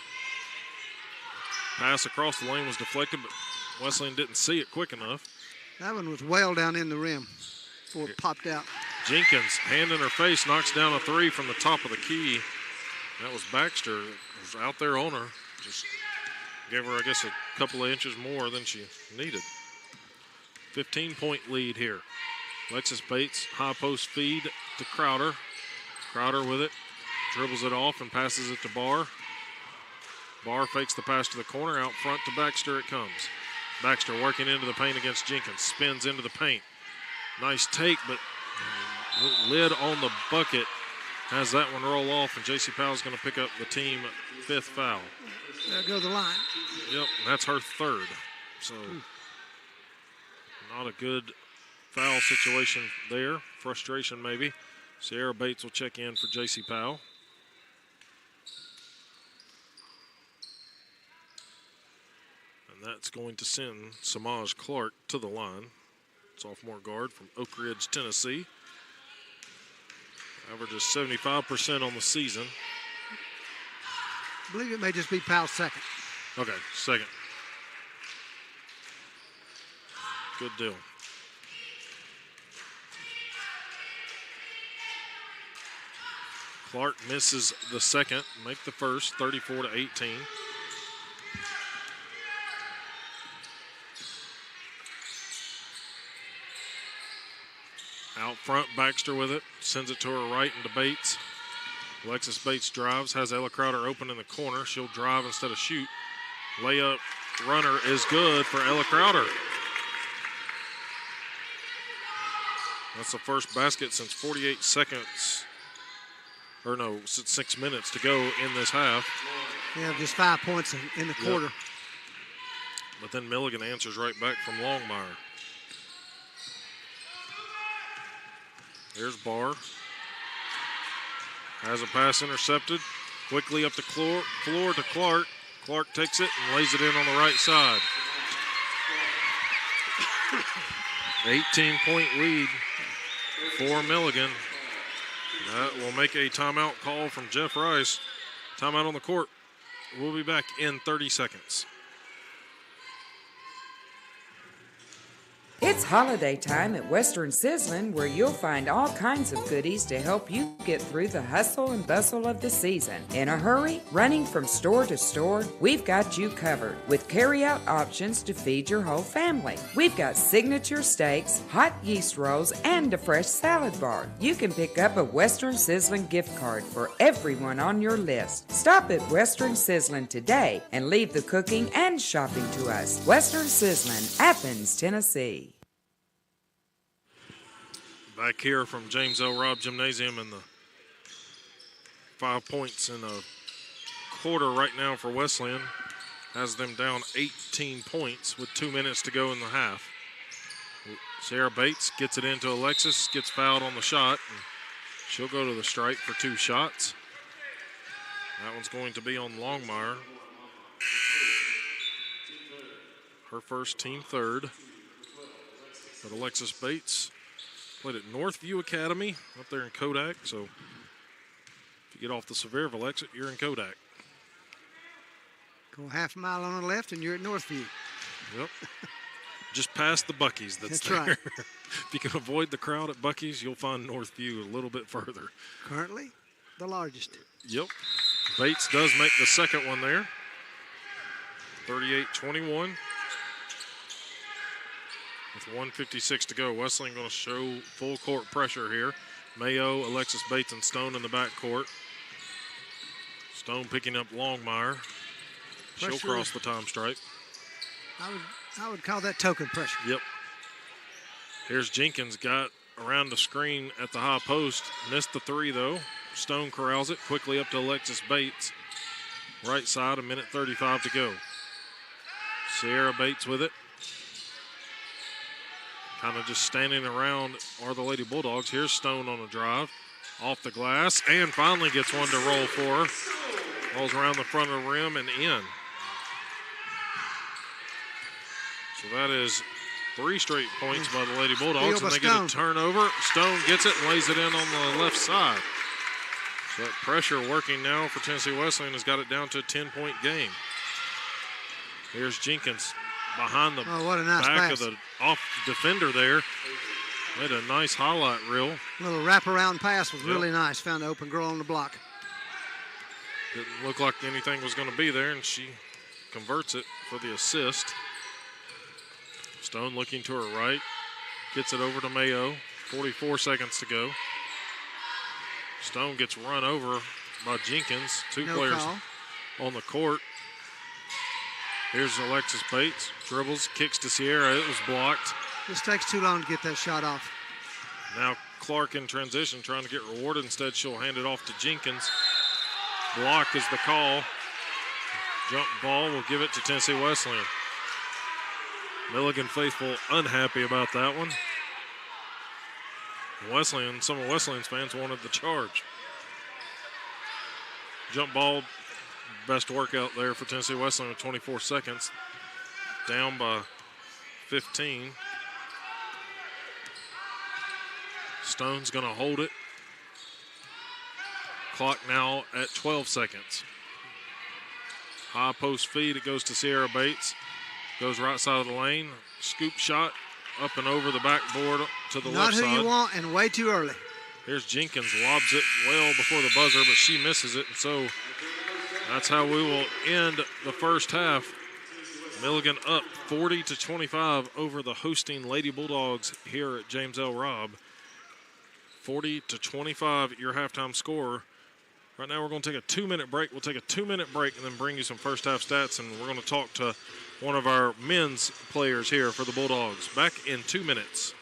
Pass across the lane was deflected, but Wesleyan didn't see it quick enough. That one was well down in the rim before it popped out. Jenkins, hand in her face, knocks down a three from the top of the key. That was Baxter. Was out there on her. Just gave her, I guess, a couple of inches more than she needed. 15-point lead here. Alexis Bates, high post feed to Crowder. Crowder with it, dribbles it off and passes it to Barr. Barr fakes the pass to the corner, out front to Baxter it comes. Baxter working into the paint against Jenkins, spins into the paint. Nice take, but lid on the bucket has that one roll off, and J.C. Powell's going to pick up the team 5th foul. There go the line. Yep, that's her 3rd. So not a good foul situation there. Frustration maybe. Sierra Bates will check in for J.C. Powell. And that's going to send Samaj Clark to the line. Sophomore guard from Oak Ridge, Tennessee. Averages 75% on the season. I believe it may just be Powell's 2nd. Okay, 2nd. Good deal. Clark misses the 2nd, make the 1st, 34-18. Out front, Baxter with it, sends it to her right into Bates. Alexis Bates drives, has Ella Crowder open in the corner. She'll drive instead of shoot. Layup runner is good for Ella Crowder. That's the first basket since 48 seconds. Or no, 6 minutes to go in this half. Yeah, just 5 points in the quarter. But then Milligan answers right back from Longmire. Here's Barr. Has a pass intercepted. Quickly up the floor to Clark. Clark takes it and lays it in on the right side. 18-point lead for Milligan. That will make a timeout call from Jeff Rice. Timeout on the court. We'll be back in 30 seconds. It's holiday time at Western Sizzlin', where you'll find all kinds of goodies to help you get through the hustle and bustle of the season. In a hurry, running from store to store, we've got you covered with carry-out options to feed your whole family. We've got signature steaks, hot yeast rolls, and a fresh salad bar. You can pick up a Western Sizzlin' gift card for everyone on your list. Stop at Western Sizzlin' today and leave the cooking and shopping to us. Western Sizzlin', Athens, Tennessee. Back here from James L. Robb Gymnasium, and the 5 points in a quarter right now for Wesleyan has them down 18 points with 2 minutes to go in the half. Sarah Bates gets it into Alexis, gets fouled on the shot, and she'll go to the stripe for 2 shots. That one's going to be on Longmire. Her first, team 3rd. But Alexis Bates played at Northview Academy up there in Kodak. So if you get off the Sevierville exit, you're in Kodak. Go half a mile on the left and you're at Northview. Yep. Just past the Buc-ee's that's there. Right. If you can avoid the crowd at Buc-ee's, you'll find Northview a little bit further. Currently the largest. Yep. Bates does make the second one there. 38-21. With 1:56 to go, Wesleyan going to show full court pressure here. Mayo, Alexis Bates, and Stone in the backcourt. Stone picking up Longmire. She'll cross the time stripe. I would call that token pressure. Yep. Here's Jenkins, got around the screen at the high post. Missed the 3 though. Stone corrals it quickly up to Alexis Bates. Right side, 1:35 to go. Sierra Bates with it. Kind of just standing around are the Lady Bulldogs. Here's Stone on a drive. Off the glass, and finally gets one to roll for her. Rolls around the front of the rim and in. So that is 3 straight points by the Lady Bulldogs, and they get a turnover. Stone gets it and lays it in on the left side. So that pressure working now for Tennessee Wesleyan has got it down to a 10-point game. Here's Jenkins behind the what a nice back pass. of the off defender there. Made a nice highlight reel. Little wraparound pass was really nice. Found an open girl on the block. Didn't look like anything was going to be there, and she converts it for the assist. Stone looking to her right. Gets it over to Mayo. 44 seconds to go. Stone gets run over by Jenkins. Two players on the court. Here's Alexis Bates. Dribbles, kicks to Sierra. It was blocked. This takes too long to get that shot off. Now Clark in transition, trying to get rewarded. Instead, she'll hand it off to Jenkins. Block is the call. Jump ball will give it to Tennessee Wesleyan. Milligan faithful unhappy about that one. Some of Wesleyan's fans wanted the charge. Jump ball, best workout there for Tennessee Wesleyan with 24 seconds. Down by 15. Stone's going to hold it. Clock now at 12 seconds. High post feed, it goes to Sierra Bates. Goes right side of the lane. Scoop shot up and over the backboard to the left side. Not who you want and way too early. Here's Jenkins, lobs it well before the buzzer, but she misses it. And so that's how we will end the first half. Milligan up 40-25 over the hosting Lady Bulldogs here at James L. Robb. 40-25, your halftime score. Right now we're going to take a 2-minute break. We'll take a 2-minute break and then bring you some first half stats, and we're going to talk to one of our men's players here for the Bulldogs. Back in 2 minutes.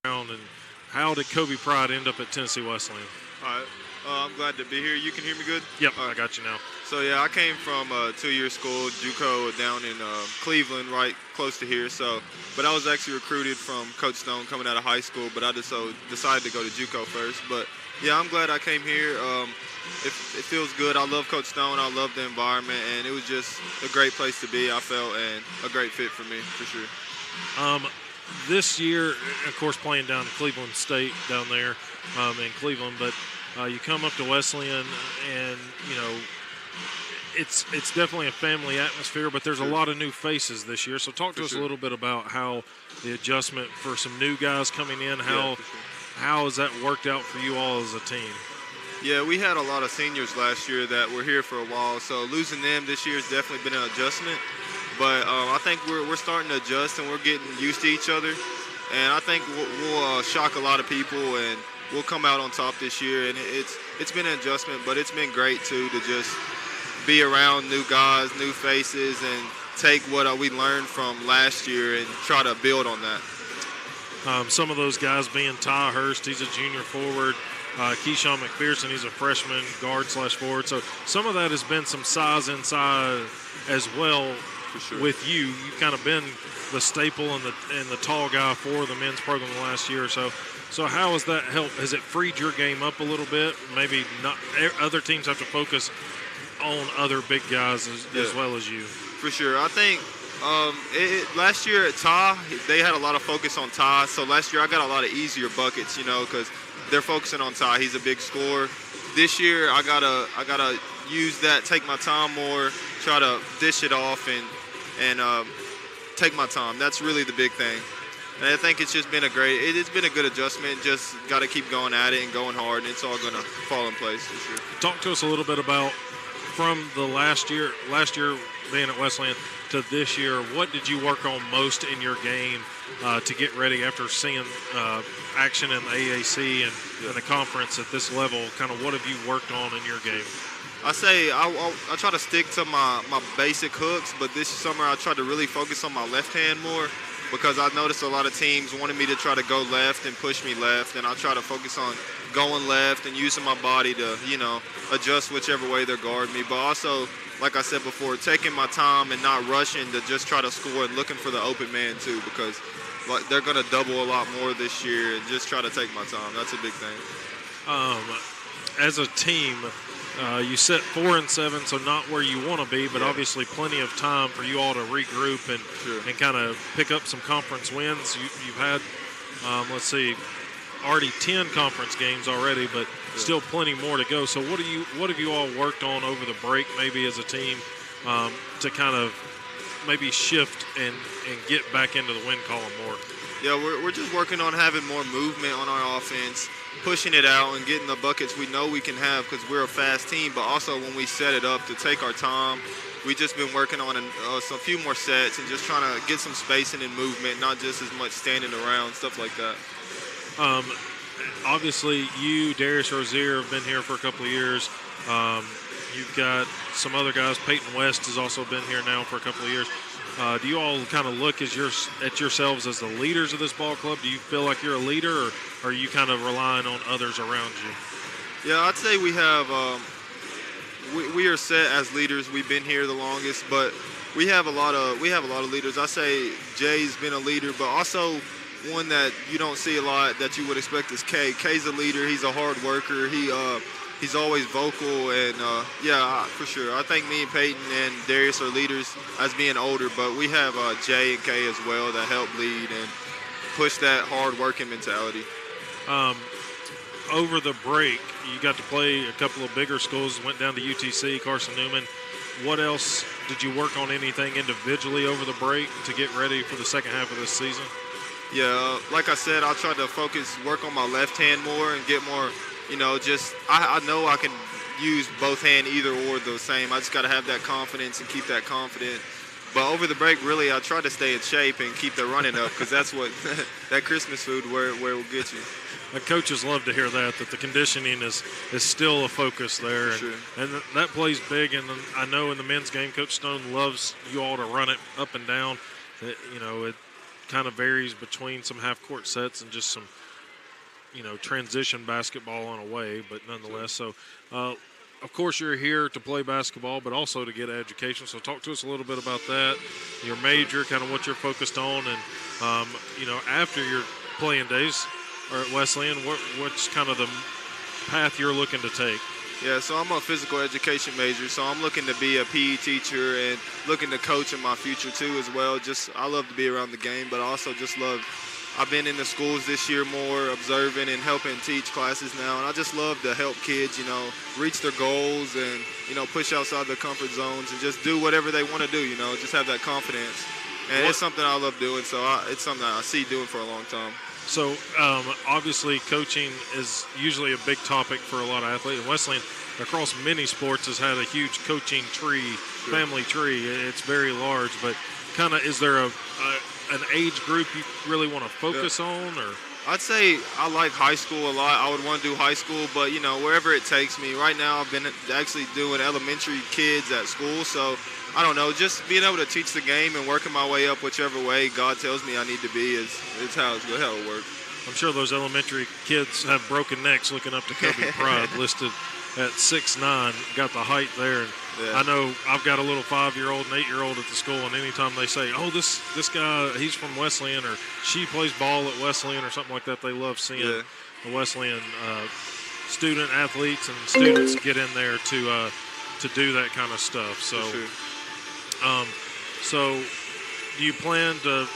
And how did Kobe Pride end up at Tennessee Wesleyan? All right. I'm glad to be here. You can hear me good? Yep, I got you now. So, yeah, I came from a 2-year school, JUCO, down in Cleveland, right close to here. But I was actually recruited from Coach Stone coming out of high school, but I just decided to go to JUCO first. But, yeah, I'm glad I came here. It feels good. I love Coach Stone. I love the environment, and it was just a great place to be, I felt, and a great fit for me, for sure. This year, of course, playing down in Cleveland State down there in Cleveland, but you come up to Wesleyan, and it's definitely a family atmosphere. But there's a lot of new faces this year. So talk to us a little bit about how the adjustment for some new guys coming in. How has that worked out for you all as a team? Yeah, we had a lot of seniors last year that were here for a while. So losing them this year has definitely been an adjustment. But I think we're starting to adjust, and we're getting used to each other. And I think we'll shock a lot of people, and we'll come out on top this year. And it's been an adjustment, but it's been great, too, to just be around new guys, new faces, and take what we learned from last year and try to build on that. Some of those guys being Ty Hurst, he's a junior forward. Keyshawn McPherson, he's a freshman guard/forward. So some of that has been some size inside as well. Sure. With you, you've kind of been the staple and the tall guy for the men's program the last year or so. So how has that helped? Has it freed your game up a little bit? Maybe not. Other teams have to focus on other big guys as well as you. For sure. I think last year at Ty, they had a lot of focus on Ty. So last year I got a lot of easier buckets, because they're focusing on Ty. He's a big scorer. This year I gotta use that, take my time more, try to dish it off and take my time. That's really the big thing. And I think it's just been it's been a good adjustment. Just got to keep going at it and going hard, and it's all going to fall in place for sure. Talk to us a little bit about from the last year being at Wesleyan to this year, what did you work on most in your game to get ready after seeing action in the AAC and the conference at this level? Kind of what have you worked on in your game? I say I try to stick to my basic hooks, but this summer I tried to really focus on my left hand more because I noticed a lot of teams wanted me to try to go left and push me left, and I try to focus on going left and using my body to, adjust whichever way they're guarding me. But also, like I said before, taking my time and not rushing to just try to score and looking for the open man too, because they're going to double a lot more this year, and just try to take my time. That's a big thing. As a team, you set 4-7, so not where you want to be, but obviously plenty of time for you all to regroup and kind of pick up some conference wins. You've had, already 10 conference games already, but still plenty more to go. So what have you all worked on over the break, maybe as a team, to kind of maybe shift and get back into the win column more? Yeah, we're just working on having more movement on our offense, pushing it out and getting the buckets we know we can have because we're a fast team, but also when we set it up to take our time. We've just been working on a few more sets and just trying to get some spacing and movement, not just as much standing around, stuff like that. Obviously, you, Darius Rozier, have been here for a couple of years. You've got some other guys. Peyton West has also been here now for a couple of years. Do you all kind of look at yourselves as the leaders of this ball club? Do you feel like you're a leader, or are you kind of relying on others around you? Yeah, I'd say we have we are set as leaders. We've been here the longest, but we have a lot of leaders. I say Jay's been a leader, but also one that you don't see a lot that you would expect is Kay. Kay's a leader. He's a hard worker. He's always vocal, and for sure. I think me and Peyton and Darius are leaders as being older, but we have Jay and Kay as well that help lead and push that hard working mentality. Over the break, you got to play a couple of bigger schools, went down to UTC, Carson Newman. What else did you work on, anything individually over the break to get ready for the second half of this season? Yeah, like I said, I tried to work on my left hand more and get more, I know I can use both hand either or the same. I just got to have that confidence and keep that confident. But over the break, really, I tried to stay in shape and keep the running up because that's what that Christmas food where it will get you. Coaches love to hear that the conditioning is still a focus there. Sure. And that plays big. And I know in the men's game, Coach Stone loves you all to run it up and down. kind of varies between some half-court sets and just some, transition basketball on a way, but nonetheless. So, of course, you're here to play basketball, but also to get education. So talk to us a little bit about that, your major, kind of what you're focused on, and, after your playing days or at Wesleyan, what's kind of the path you're looking to take? Yeah, so I'm a physical education major, so I'm looking to be a PE teacher and looking to coach in my future too as well. I love to be around the game, but I also just love I've been in the schools this year more, observing and helping teach classes now, and I just love to help kids, reach their goals and, push outside their comfort zones and just do whatever they want to do, just have that confidence. And it's something I love doing, so it's something I see doing for a long time. So, obviously, coaching is usually a big topic for a lot of athletes. And Wesleyan, across many sports, has had a huge coaching tree, family tree. It's very large, but kind of is there an age group you really want to focus on? Or I'd say I like high school a lot. I would want to do high school, but, wherever it takes me. Right now I've been actually doing elementary kids at school, so I don't know, just being able to teach the game and working my way up whichever way God tells me I need to be is how it'll work. I'm sure those elementary kids have broken necks looking up to Kobe Pride, listed at 6'9", got the height there. And I know I've got a little 5-year-old and 8-year-old at the school, and anytime they say, oh, this guy, he's from Wesleyan, or she plays ball at Wesleyan or something like that, they love seeing the Wesleyan student athletes and students get in there to do that kind of stuff. So, so do you plan to,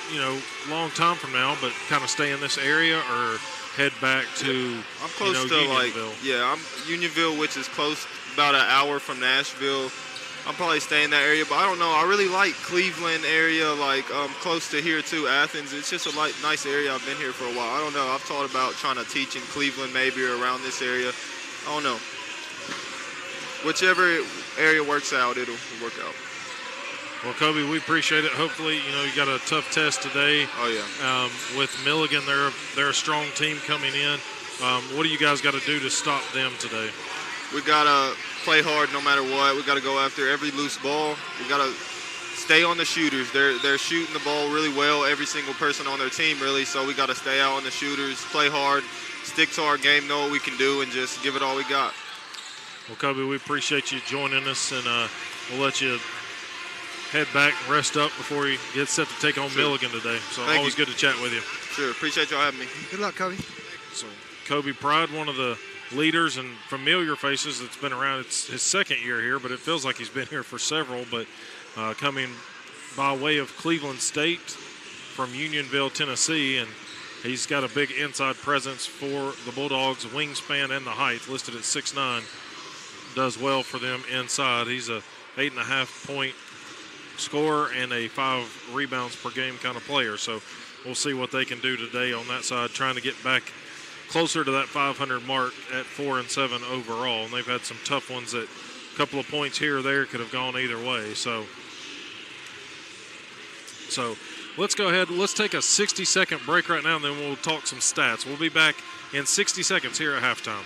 long time from now, but kind of stay in this area or head back to, I'm close to Unionville? I'm Unionville, which is close, about an hour from Nashville. I'm probably staying in that area, but I don't know. I really like Cleveland area, close to here too, Athens. It's just a nice area. I've been here for a while. I don't know. I've thought about trying to teach in Cleveland maybe or around this area. I don't know. Whichever area works out, it'll work out. Well, Kobe, we appreciate it. Hopefully, you got a tough test today. Oh, yeah. With Milligan, they're a strong team coming in. What do you guys got to do to stop them today? We got to play hard no matter what. We got to go after every loose ball. We got to stay on the shooters. They're shooting the ball really well, every single person on their team, really, so we got to stay out on the shooters, play hard, stick to our game, know what we can do, and just give it all we got. Well, Kobe, we appreciate you joining us, and we'll let you head back and rest up before you get set to take on Milligan today. So always good to chat with you. Sure, appreciate y'all having me. Good luck, Kobe. So Kobe Pride, one of the leaders and familiar faces that's been around. It's his second year here, but it feels like he's been here for several. But coming by way of Cleveland State from Unionville, Tennessee, and he's got a big inside presence for the Bulldogs, wingspan and the height, listed at 6'9", does well for them inside. He's a 8.5-point scorer and a 5 rebounds per game kind of player. So we'll see what they can do today on that side, trying to get back closer to that 500 mark at 4-7 overall. And they've had some tough ones that a couple of points here or there could have gone either way. So let's go ahead. Let's take a 60-second break right now, and then we'll talk some stats. We'll be back in 60 seconds here at halftime.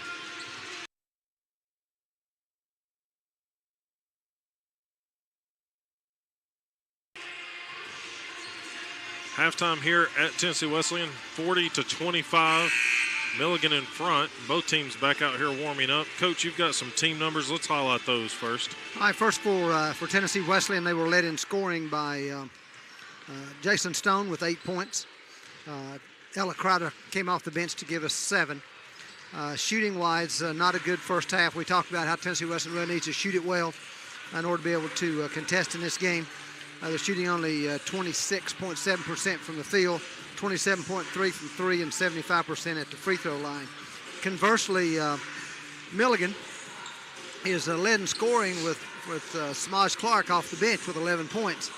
Halftime here at Tennessee Wesleyan, 40-25. Milligan in front. Both teams back out here warming up. Coach, you've got some team numbers. Let's highlight those first. All right, first for Tennessee Wesleyan, they were led in scoring by Jason Stone with 8 points. Ella Crowder came off the bench to give us 7. Shooting-wise, not a good first half. We talked about how Tennessee Wesleyan really needs to shoot it well in order to be able to contest in this game. They're shooting only 26.7% from the field, 27.3 from 3, and 75% at the free throw line. Conversely, Milligan is led in scoring with Smaj Clark off the bench with 11 points.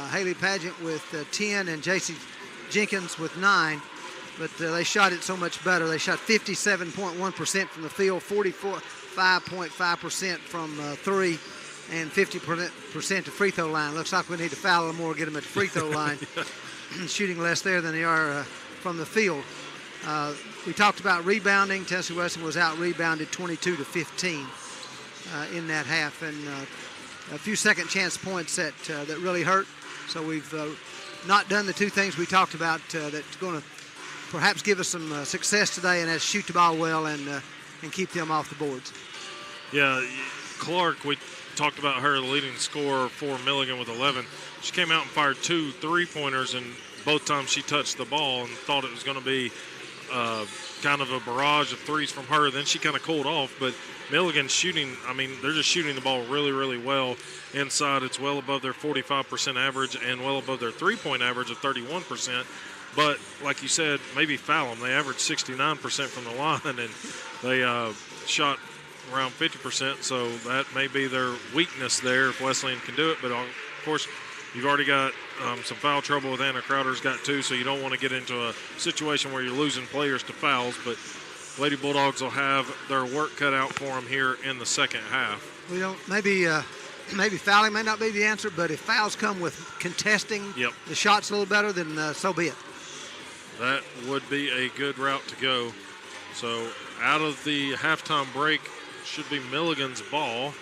Haley Pageant with 10 and J.C. Jenkins with 9. But they shot it so much better. They shot 57.1% from the field, 45.5% from 3, and 50% to free throw line. Looks like we need to foul them more, get them at the free throw line. Shooting less there than they are from the field. We talked about rebounding. Tennessee Wesleyan was out-rebounded 22-15 in that half, and a few second chance points that really hurt. So we've not done the two things we talked about that's going to perhaps give us some success today, and that's shoot the ball well and keep them off the boards. Yeah, Clark, we talked about her, the leading scorer for Milligan with 11. She came out and fired 2 3-pointers, and both times she touched the ball and thought it was going to be kind of a barrage of threes from her. Then she kind of cooled off, but Milligan's shooting, I mean, they're just shooting the ball really, really well inside. It's well above their 45% average and well above their three-point average of 31%. But like you said, maybe foul them. They averaged 69% from the line, and they shot around 50%, so that may be their weakness there if Wesleyan can do it. But, of course, you've already got some foul trouble with Anna Crowder's got 2, so you don't want to get into a situation where you're losing players to fouls. But Lady Bulldogs will have their work cut out for them here in the second half. We don't maybe fouling may not be the answer, but if fouls come with contesting the shots a little better, then so be it. That would be a good route to go. So out of the halftime break should be Milligan's ball.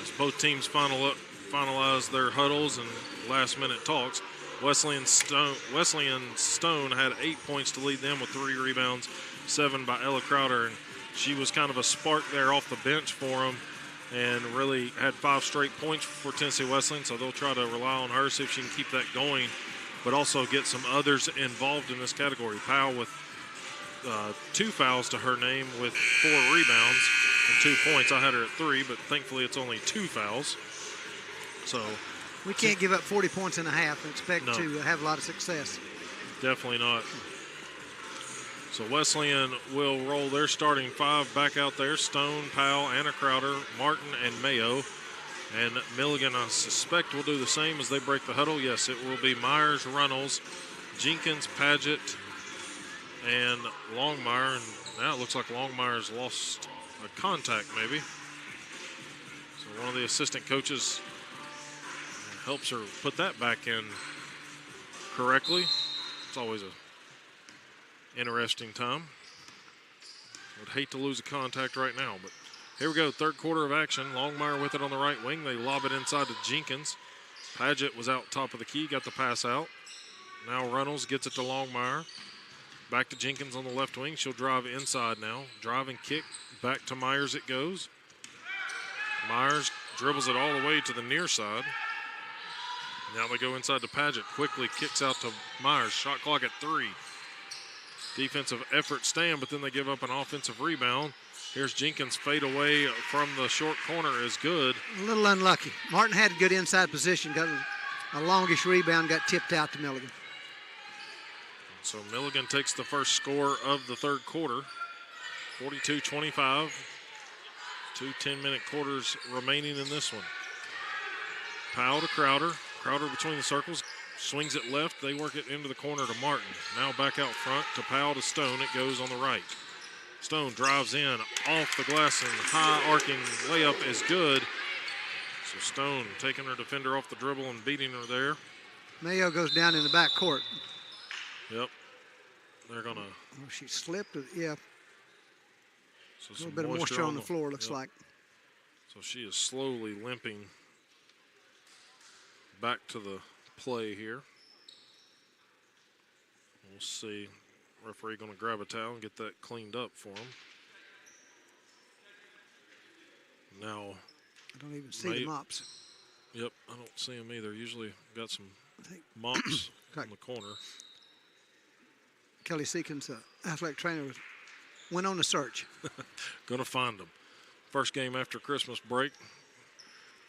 As both teams finalize their huddles and last-minute talks. Wesleyan Stone had 8 points to lead them with 3 rebounds, 7 by Ella Crowder, and she was kind of a spark there off the bench for them and really had 5 straight points for Tennessee Wesleyan, so they'll try to rely on her, see if she can keep that going, but also get some others involved in this category. Powell with 2 fouls to her name with 4 rebounds and 2 points. I had her at 3, but thankfully it's only 2 fouls. So we can't give up 40 points in a half and expect to have a lot of success. Definitely not. So Wesleyan will roll their starting 5 back out there. Stone, Powell, Anna Crowder, Martin, and Mayo. And Milligan, I suspect, will do the same as they break the huddle. Yes, it will be Myers, Runnels, Jenkins, Paget, and Longmire. And now it looks like Longmire's lost a contact maybe. So one of the assistant coaches helps her put that back in correctly. It's always a interesting time. Would hate to lose a contact right now, but here we go, third quarter of action. Longmire with it on the right wing. They lob it inside to Jenkins. Paget was out top of the key, got the pass out. Now Runnels gets it to Longmire. Back to Jenkins on the left wing. She'll drive inside now. Drive and kick. Back to Myers it goes. Myers dribbles it all the way to the near side. Now they go inside to Paget. Quickly kicks out to Myers. Shot clock at 3. Defensive effort stand, but then they give up an offensive rebound. Here's Jenkins fade away from the short corner is good. A little unlucky. Martin had a good inside position, got a longish rebound, got tipped out to Milligan. So Milligan takes the first score of the third quarter, 42-25. 2 10-minute quarters remaining in this one. Powell to Crowder. Crowder between the circles, swings it left. They work it into the corner to Martin. Now back out front to Powell to Stone. It goes on the right. Stone drives in off the glass and high arcing layup is good. So Stone taking her defender off the dribble and beating her there. Mayo goes down in the back court. Yep. They're going to. Oh, she slipped. Yeah. So a little bit of moisture on the floor, looks like. So she is slowly limping back to the play here. We'll see. Referee going to grab a towel and get that cleaned up for him. Now. I don't even see the mops. Yep, I don't see them either. Usually got some mops in the corner. Kelly Seekins, athletic trainer, went on a search. Going to find them. First game after Christmas break.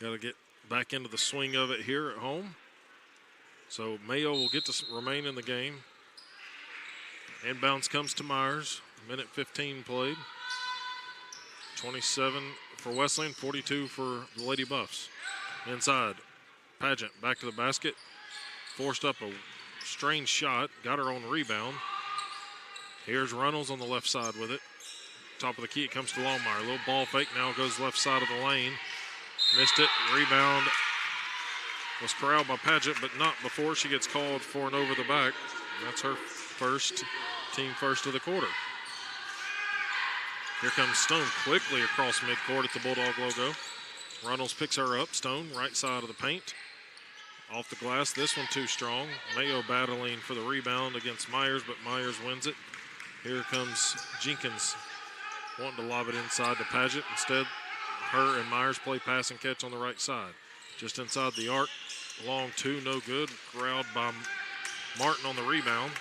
Got to get back into the swing of it here at home. So Mayo will get to remain in the game. Inbounds comes to Myers. Minute 15 played. 27 for Wesleyan, 42 for the Lady Buffs. Inside, Paget back to the basket. Forced up a strange shot. Got her own rebound. Here's Runnels on the left side with it. Top of the key, it comes to Longmire. A little ball fake, now goes left side of the lane. Missed it, rebound was corralled by Paget, but not before she gets called for an over the back. That's her first, team first of the quarter. Here comes Stone quickly across midcourt at the Bulldog logo. Runnels picks her up. Stone, right side of the paint. Off the glass, this one too strong. Mayo battling for the rebound against Myers, but Myers wins it. Here comes Jenkins wanting to lob it inside to Paget. Instead, her and Myers play pass and catch on the right side. Just inside the arc, long two, no good. Corralled by Martin on the rebound.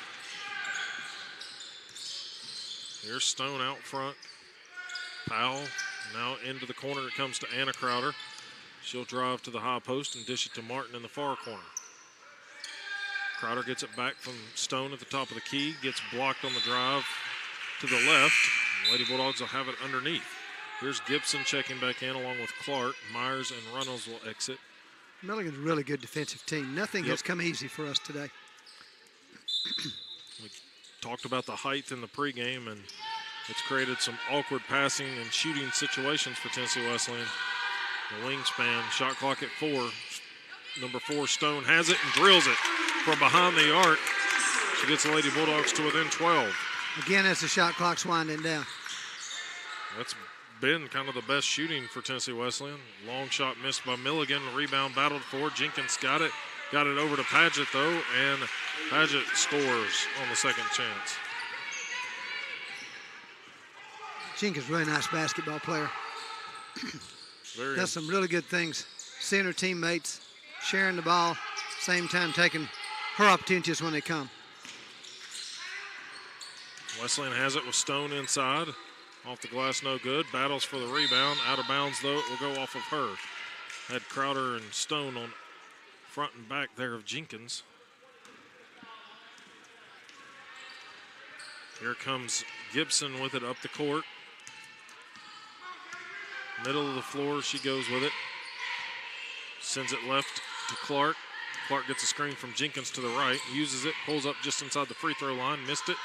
Here's Stone out front. Powell now into the corner. It comes to Anna Crowder. She'll drive to the high post and dish it to Martin in the far corner. Crowder gets it back from Stone at the top of the key. Gets blocked on the drive to the left. Lady Bulldogs will have it underneath. Here's Gibson checking back in along with Clark. Myers and Reynolds will exit. Milligan's a really good defensive team. Nothing has come easy for us today. We talked about the height in the pregame, and it's created some awkward passing and shooting situations for Tennessee Wesleyan. The wingspan, shot clock at 4. Number 4, Stone has it and drills it from behind the arc. She gets the Lady Bulldogs to within 12. Again, as the shot clock's winding down. That's been kind of the best shooting for Tennessee Wesleyan. Long shot missed by Milligan. Rebound battled for. Jenkins got it. Got it over to Paget, though, and Paget scores on the second chance. Jenkins, really nice basketball player. Does some really good things. Seeing her teammates, sharing the ball, same time taking her opportunities when they come. Wesleyan has it with Stone inside. Off the glass, no good. Battles for the rebound. Out of bounds, though. It will go off of her. Had Crowder and Stone on front and back there of Jenkins. Here comes Gibson with it up the court. Middle of the floor, she goes with it. Sends it left to Clark. Clark gets a screen from Jenkins to the right. Uses it, pulls up just inside the free throw line. Missed it.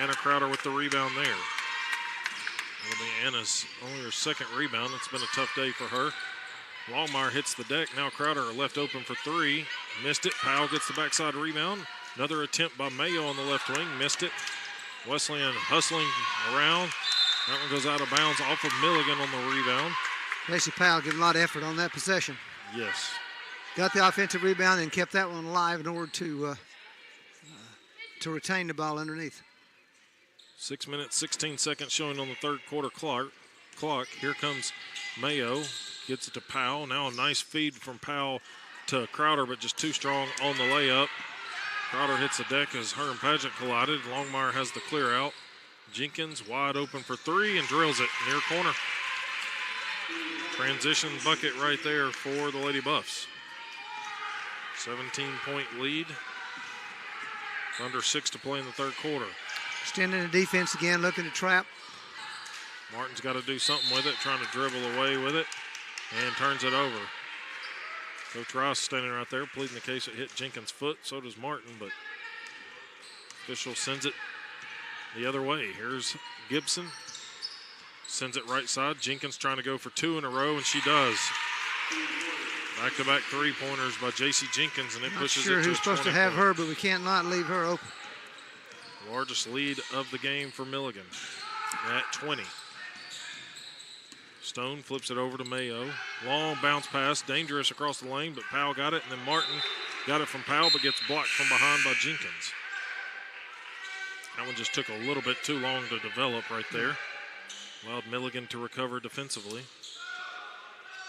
Anna Crowder with the rebound there. That'll be Anna's only her second rebound. It's been a tough day for her. Longmire hits the deck. Now Crowder left open for 3. Missed it. Powell gets the backside rebound. Another attempt by Mayo on the left wing. Missed it. Wesleyan hustling around. That one goes out of bounds off of Milligan on the rebound. Lacey Powell giving a lot of effort on that possession. Yes. Got the offensive rebound and kept that one alive in order to retain the ball underneath. 6 minutes, 16 seconds showing on the third quarter clock. Here comes Mayo. Gets it to Powell. Now a nice feed from Powell to Crowder, but just too strong on the layup. Crowder hits the deck as her and Paget collided. Longmire has the clear out. Jenkins wide open for 3 and drills it near corner. Transition bucket right there for the Lady Buffs. 17-point lead. Under 6 to play in the third quarter. Extending the defense again, looking to trap. Martin's got to do something with it, trying to dribble away with it, and turns it over. Coach Ross standing right there, pleading the case it hit Jenkins' foot. So does Martin, but official sends it the other way. Here's Gibson. Sends it right side. Jenkins trying to go for 2 in a row, and she does. Back-to-back three-pointers by J.C. Jenkins, and it pushes it to 20 who's supposed to have her, but we can't not leave her open. Largest lead of the game for Milligan at 20. Stone flips it over to Mayo. Long bounce pass, dangerous across the lane, but Powell got it, and then Martin got it from Powell, but gets blocked from behind by Jenkins. That one just took a little bit too long to develop right there. Allowed Milligan to recover defensively.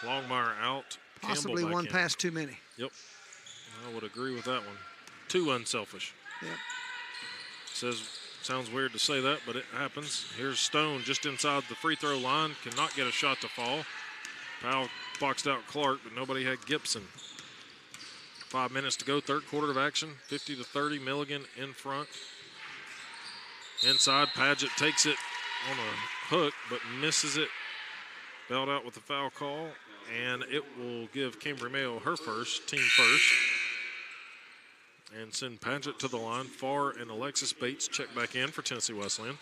Longmire out. Possibly one pass too many. Yep. I would agree with that one. Too unselfish. Yep. Sounds weird to say that, but it happens. Here's Stone just inside the free throw line. Cannot get a shot to fall. Powell boxed out Clark, but nobody had Gibson. 5 minutes to go, third quarter of action. 50-30, Milligan in front. Inside, Paget takes it on a hook, but misses it. Bailed out with the foul call, and it will give Cambry Mayo her first, team first. And send Paget to the line. Farr and Alexis Bates check back in for Tennessee Wesleyan.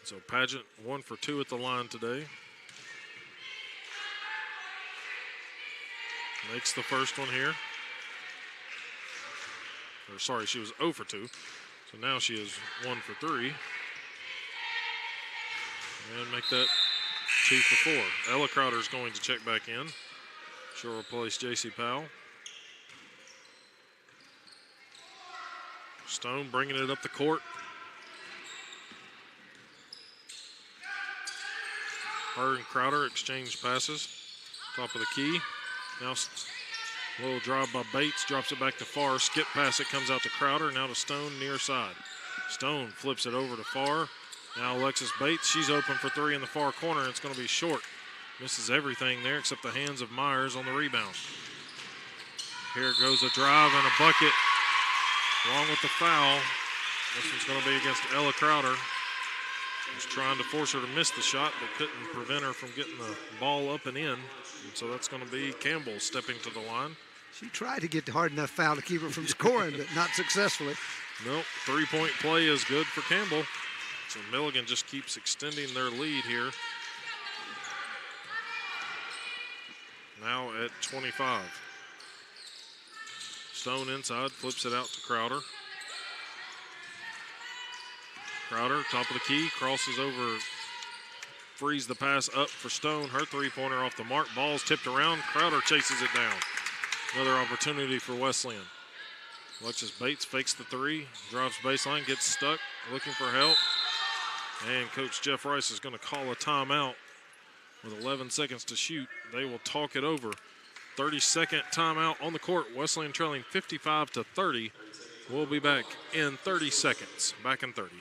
So Paget 1 for 2 at the line today. Makes the first one here. Or sorry, she was 0 for 2. So now she is 1 for 3. And make that 2 for 4. Ella Crowder is going to check back in. She'll replace J.C. Powell. Stone bringing it up the court. Her and Crowder exchange passes. Top of the key. Now a little drive by Bates. Drops it back to Farr. Skip pass. It comes out to Crowder. Now to Stone near side. Stone flips it over to Farr. Now Alexis Bates. She's open for three in the far corner. It's going to be short. Misses everything there except the hands of Myers on the rebound. Here goes a drive and a bucket. Along with the foul. This one's going to be against Ella Crowder. Was trying to force her to miss the shot, but couldn't prevent her from getting the ball up and in. And so that's going to be Campbell stepping to the line. She tried to get the hard enough foul to keep her from scoring, but not successfully. Nope, three-point play is good for Campbell. So Milligan just keeps extending their lead here. Now at 25. Stone inside, flips it out to Crowder. Crowder, top of the key, crosses over, frees the pass up for Stone. Her three-pointer off the mark. Ball's tipped around. Crowder chases it down. Another opportunity for Wesleyan. Alexis Bates fakes the three, drives baseline, gets stuck, looking for help. And Coach Jeff Rice is going to call a timeout with 11 seconds to shoot. They will talk it over. 30-second timeout on the court. Wesleyan trailing 55-30. We'll be back in 30 seconds. Back in 30.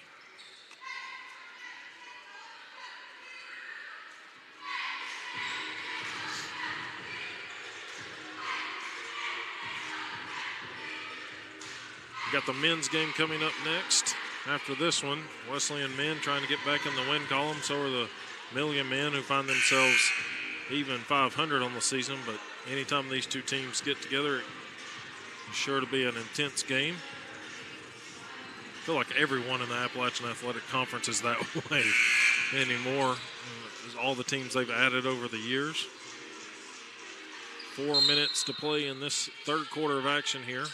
We got the men's game coming up next. After this one, Wesleyan men trying to get back in the win column. So are the Milligan men, who find themselves even 500 on the season. But anytime these two teams get together, it's sure to be an intense game. I feel like everyone in the Appalachian Athletic Conference is that way anymore. All the teams they've added over the years. 4 minutes to play in this third quarter of action here.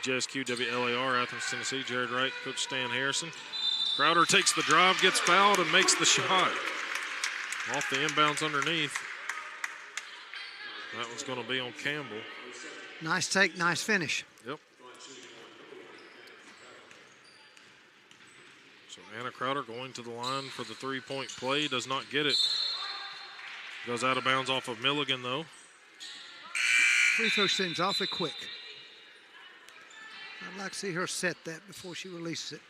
WJSQ, WLAR, Athens, Tennessee. Jared Wright, Coach Stan Harrison. Crowder takes the drive, gets fouled, and makes the shot. Off the inbounds underneath. That one's going to be on Campbell. Nice take, nice finish. Yep. So Anna Crowder going to the line for the three-point play. Does not get it. Goes out of bounds off of Milligan, though. Free throw seems awfully quick. I'd like to see her set that before she releases it.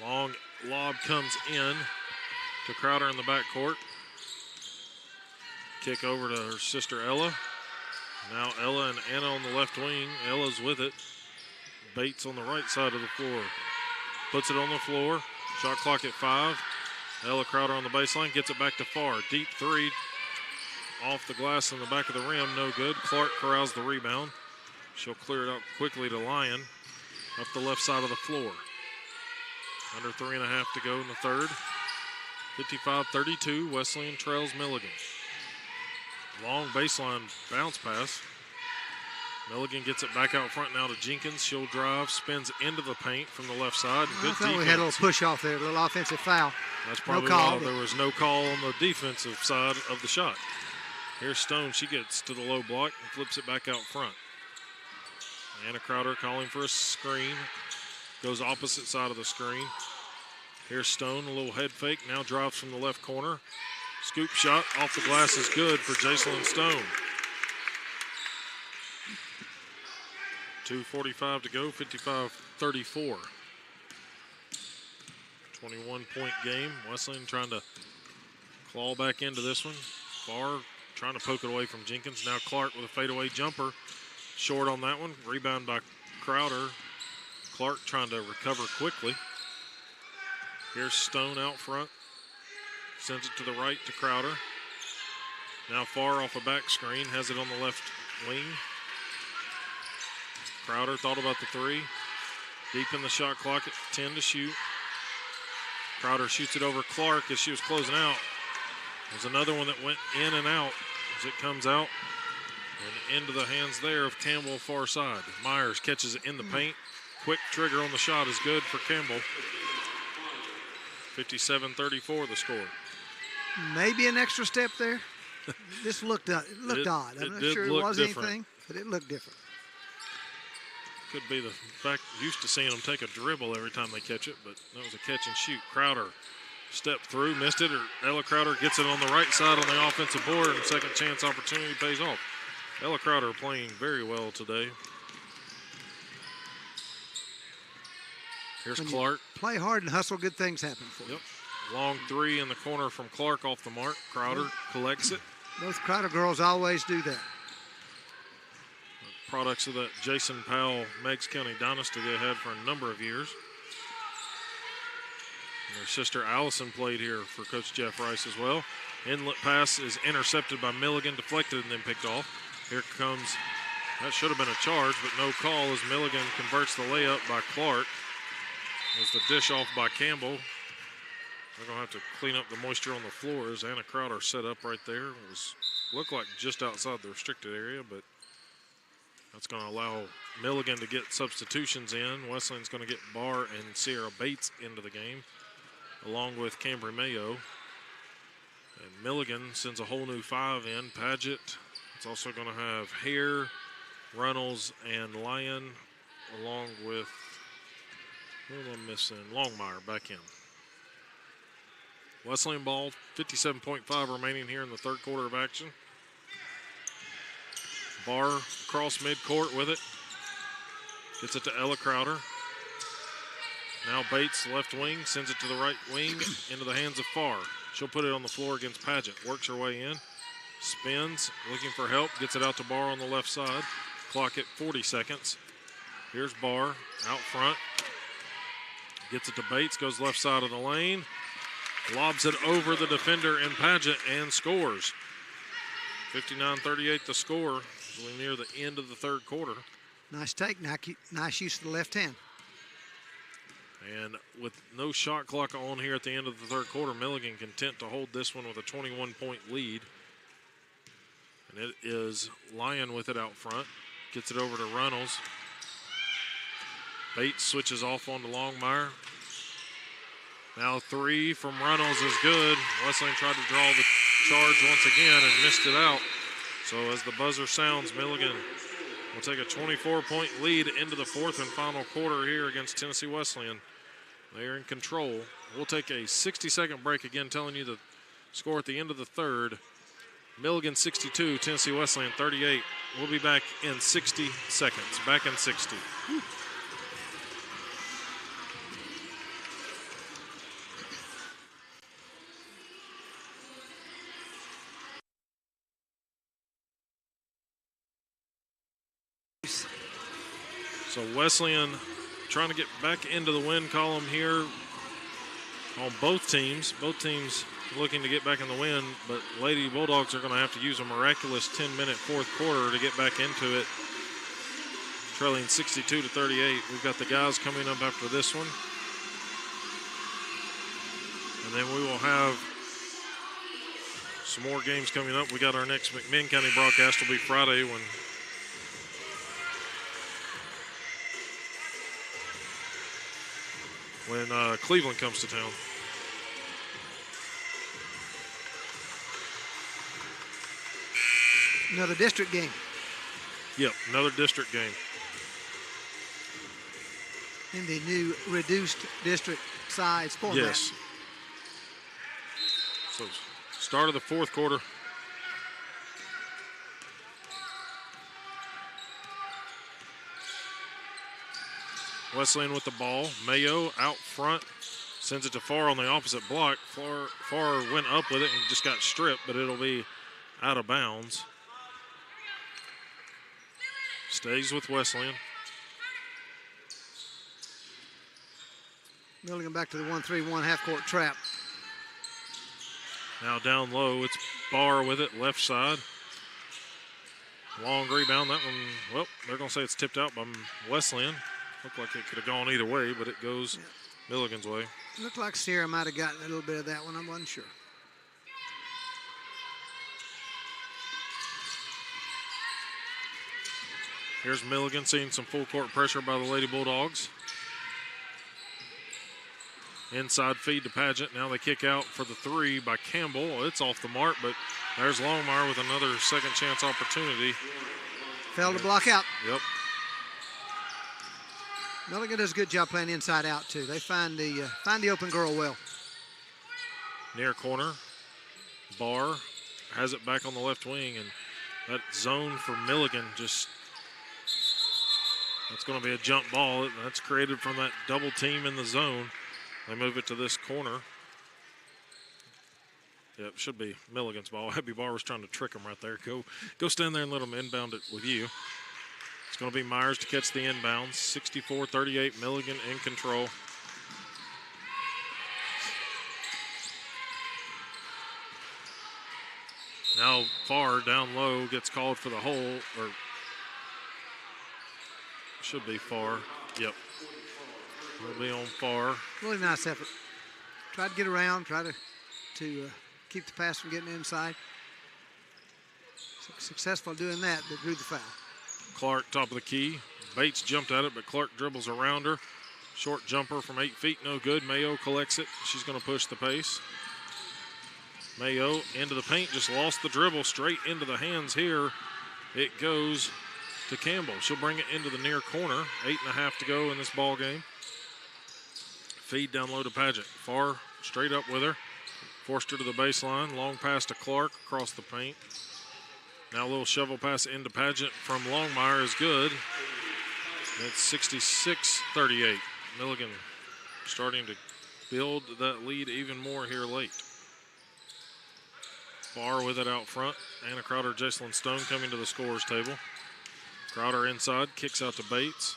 Long lob comes in to Crowder in the backcourt. Kick over to her sister Ella. Now Ella and Anna on the left wing. Ella's with it. Bates on the right side of the floor. Puts it on the floor. Shot clock at 5. Ella Crowder on the baseline. Gets it back to Farr. Deep three. Off the glass in the back of the rim. No good. Clark corrals the rebound. She'll clear it up quickly to Lyon. Up the left side of the floor. Under 3.5 to go in the third. 55-32. Wesleyan trails Milligan. Long baseline bounce pass. Milligan gets it back out front now to Jenkins. She'll drive, spins into the paint from the left side. Good defense. We had a little push off there, a little offensive foul. That's probably why there was no call on the defensive side of the shot. Here's Stone. She gets to the low block and flips it back out front. Anna Crowder calling for a screen. Goes opposite side of the screen. Here's Stone, a little head fake. Now drives from the left corner. Scoop shot off the glass is good for Jacelyn Stone. 2:45 to go, 55-34. 21-point game. Wesleyan trying to claw back into this one. Farr trying to poke it away from Jenkins. Now Clark with a fadeaway jumper. Short on that one. Rebound by Crowder. Clark trying to recover quickly. Here's Stone out front. Sends it to the right to Crowder. Now Farr off a back screen. Has it on the left wing. Crowder thought about the three. Deep in the shot clock at 10 to shoot. Crowder shoots it over Clark as she was closing out. There's another one that went in and out as it comes out. And into the hands there of Campbell far side. Myers catches it in the paint. Quick trigger on the shot is good for Campbell. 57-34 the score. Maybe an extra step there. This looked odd. I'm not sure it was different. anything, but it looked different. Could be the fact used to seeing them take a dribble every time they catch it, but that was a catch and shoot. Crowder stepped through, missed it, or Ella Crowder gets it on the right side on the offensive board, and second chance opportunity pays off. Ella Crowder playing very well today. Here's Clark. Play hard and hustle, good things happen for you. Yep. Long three in the corner from Clark off the mark. Crowder collects it. Both Crowder girls always do that. Products of that Jason Powell Meigs County dynasty they had for a number of years. And their sister Allison played here for Coach Jeff Rice as well. Inlet pass is intercepted by Milligan, deflected and then picked off. Here comes, that should have been a charge, but no call as Milligan converts the layup by Clark. There's the dish off by Campbell. They're going to have to clean up the moisture on the floor as Anna Crowder set up right there. It looked like just outside the restricted area, but that's going to allow Milligan to get substitutions in. Wesleyan's going to get Barr and Sierra Bates into the game, along with Cambry Mayo. And Milligan sends a whole new five in. Paget. It's also going to have Hare, Runnels, and Lyon, along with, who am I missing? Longmire back in. Wesleyan ball, 57.5 remaining here in the third quarter of action. Barr across midcourt with it. Gets it to Ella Crowder. Now Bates, left wing, sends it to the right wing into the hands of Farr. She'll put it on the floor against Paget. Works her way in. Spins, looking for help. Gets it out to Barr on the left side. Clock at 40 seconds. Here's Barr out front. Gets it to Bates, goes left side of the lane. Lobs it over the defender and Paget and scores. 59-38 the score as we near the end of the third quarter. Nice take, nice use of the left hand. And with no shot clock on here at the end of the third quarter, Milligan content to hold this one with a 21-point lead. And it is Lyon with it out front. Gets it over to Runnels. Bates switches off onto Longmire. Now three from Runnels is good. Wesleyan tried to draw the charge once again and missed it out. So as the buzzer sounds, Milligan will take a 24-point lead into the fourth and final quarter here against Tennessee Wesleyan. They are in control. We'll take a 60-second break, again telling you the score at the end of the third. Milligan 62, Tennessee Wesleyan 38. We'll be back in 60 seconds. Back in 60. So Wesleyan trying to get back into the win column here on both teams. Both teams looking to get back in the win, but Lady Bulldogs are going to have to use a miraculous 10-minute fourth quarter to get back into it. Trailing 62-38. We've got the guys coming up after this one. And then we will have some more games coming up. We got our next McMinn County broadcast will be Friday when Cleveland comes to town. Another district game. Yep, another district game. In the new reduced district size format. Yes. So start of the fourth quarter. Wesleyan with the ball. Mayo out front. Sends it to Farr on the opposite block. Farr went up with it and just got stripped, but it'll be out of bounds. Stays with Wesleyan. Milligan back to the 1-3-1 half-court trap. Now down low, it's Barr with it, left side. Long rebound, that one, well, they're going to say it's tipped out by Wesleyan. Looked like it could have gone either way, but it goes Milligan's way. Looked like Sierra might have gotten a little bit of that one. I wasn't sure. Here's Milligan seeing some full court pressure by the Lady Bulldogs. Inside feed to Paget. Now they kick out for the three by Campbell. It's off the mark, but there's Longmire with another second chance opportunity. Failed to block out. Yep. Milligan does a good job playing inside out too. They find the open girl well. Near corner. Barr has it back on the left wing, and that zone for Milligan just, that's going to be a jump ball. That's created from that double team in the zone. They move it to this corner. Yeah, it should be Milligan's ball. Happy Barr was trying to trick him right there. Go stand there and let him inbound it with you. It's going to be Myers to catch the inbounds. 64-38, Milligan in control. Now Farr down low gets called for the hole, or should be Farr. Yep. Will be on Farr. Really nice effort. Tried to get around, try to keep the pass from getting inside. Successful doing that, but drew the foul. Clark top of the key. Bates jumped at it, but Clark dribbles around her. Short jumper from 8 feet, no good. Mayo collects it. She's going to push the pace. Mayo into the paint, just lost the dribble, straight into the hands here. It goes to Campbell. She'll bring it into the near corner. 8.5 to go in this ball game. Feed down low to Paget. Farr straight up with her. Forced her to the baseline. Long pass to Clark across the paint. Now a little shovel pass into Paget from Longmire is good. It's 66-38. Milligan starting to build that lead even more here late. Barr with it out front. Anna Crowder, Jessalyn Stone coming to the scorer's table. Crowder inside, kicks out to Bates.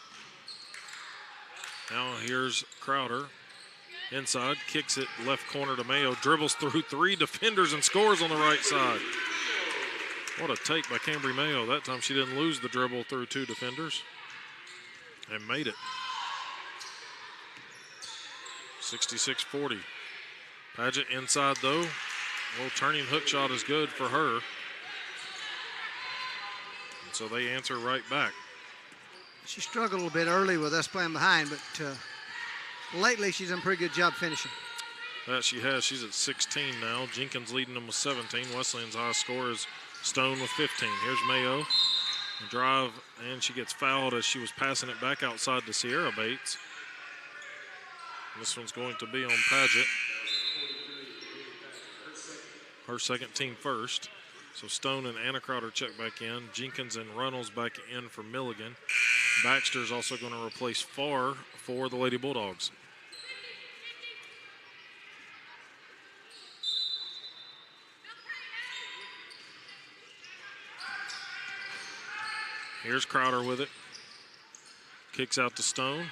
Now here's Crowder. Inside, kicks it left corner to Mayo. Dribbles through 3 defenders and scores on the right side. What a take by Cambry Mayo. That time she didn't lose the dribble through 2 defenders and made it. 66-40. Paget inside though. A little turning hook shot is good for her. And so they answer right back. She struggled a little bit early with us playing behind, but lately she's done a pretty good job finishing. That she has. She's at 16 now. Jenkins leading them with 17. Wesleyan's high score is Stone with 15. Here's Mayo. The drive, and she gets fouled as she was passing it back outside to Sierra Bates. This one's going to be on Paget. Her second team first. So Stone and Anna Crowder check back in. Jenkins and Runnels back in for Milligan. Baxter's also going to replace Farr for the Lady Bulldogs. Here's Crowder with it. Kicks out to Stone.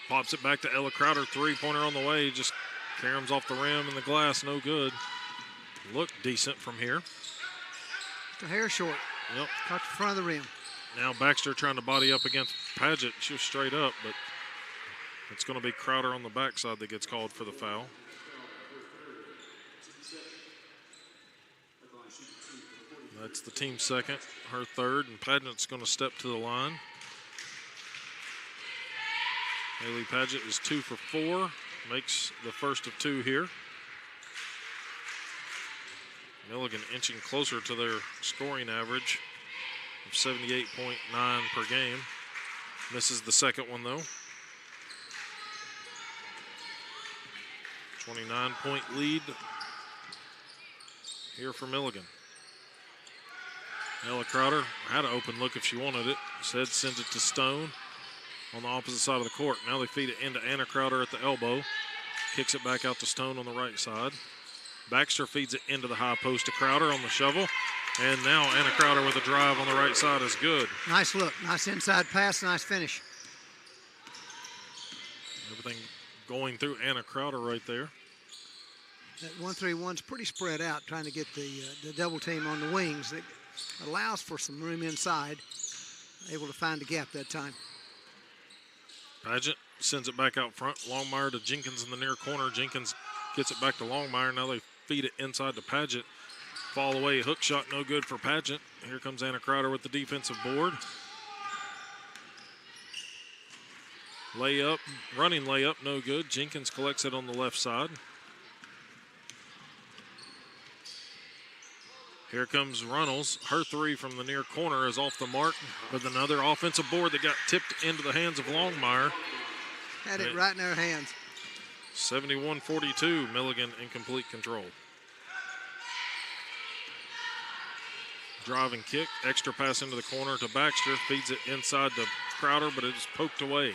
Pops it back to Ella Crowder. 3-pointer on the way. Just caroms off the rim and the glass. No good. Looked decent from here. The hair short. Yep. Caught the front of the rim. Now Baxter trying to body up against Paget. She was straight up, but it's going to be Crowder on the backside that gets called for the foul. That's the team second, her third, and Paget's going to step to the line. Haley Paget is 2 for 4, makes the first of 2 here. Milligan inching closer to their scoring average of 78.9 per game. Misses the second one though. 29-point lead here for Milligan. Ella Crowder had an open look if she wanted it. Said sends it to Stone on the opposite side of the court. Now they feed it into Anna Crowder at the elbow. Kicks it back out to Stone on the right side. Baxter feeds it into the high post to Crowder on the shovel. And now Anna Crowder with a drive on the right side is good. Nice look, nice inside pass, nice finish. Everything going through Anna Crowder right there. That 1-3-1's pretty spread out, trying to get the double team on the wings. That allows for some room inside. Able to find the gap that time. Paget sends it back out front. Longmire to Jenkins in the near corner. Jenkins gets it back to Longmire. Now they feed it inside to Paget. Fall away, hook shot, no good for Paget. Here comes Anna Crowder with the defensive board. Layup, running layup, no good. Jenkins collects it on the left side. Here comes Runnels. Her three from the near corner is off the mark with another offensive board that got tipped into the hands of Longmire. Had it right in their hands. 71-42, Milligan in complete control. Driving kick, extra pass into the corner to Baxter, feeds it inside to Crowder, but it is poked away.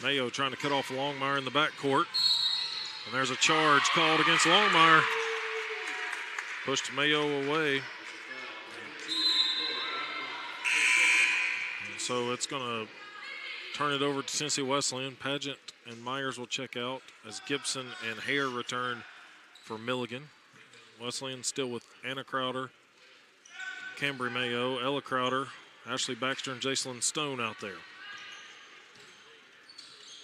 Mayo trying to cut off Longmire in the backcourt. And there's a charge called against Longmire. Pushed Mayo away. And so it's going to turn it over to Tennessee Wesleyan. Pageant and Myers will check out as Gibson and Hare return for Milligan. Wesleyan still with Anna Crowder, Cambry Mayo, Ella Crowder, Ashley Baxter, and Jacelyn Stone out there.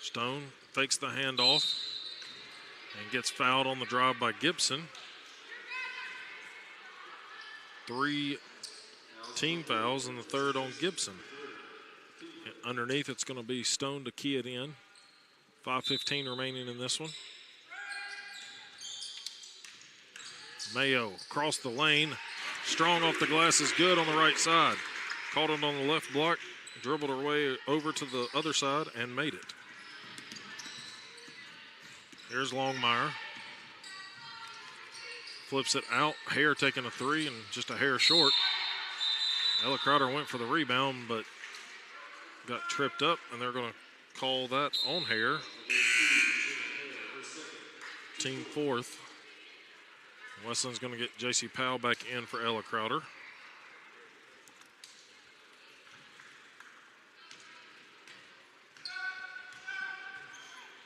Stone fakes the handoff and gets fouled on the drive by Gibson. 3 team fouls and the third on Gibson. And underneath, it's going to be Stone to key it in. 5:15 remaining in this one. Mayo across the lane. Strong off the glass is good on the right side. Caught it on the left block, dribbled her way over to the other side and made it. Here's Longmire. Flips it out. Hare taking a three and just a hair short. Ella Crowder went for the rebound, but got tripped up, and they're going to call that on Hare. Team fourth. Wesleyan's going to get J.C. Powell back in for Ella Crowder.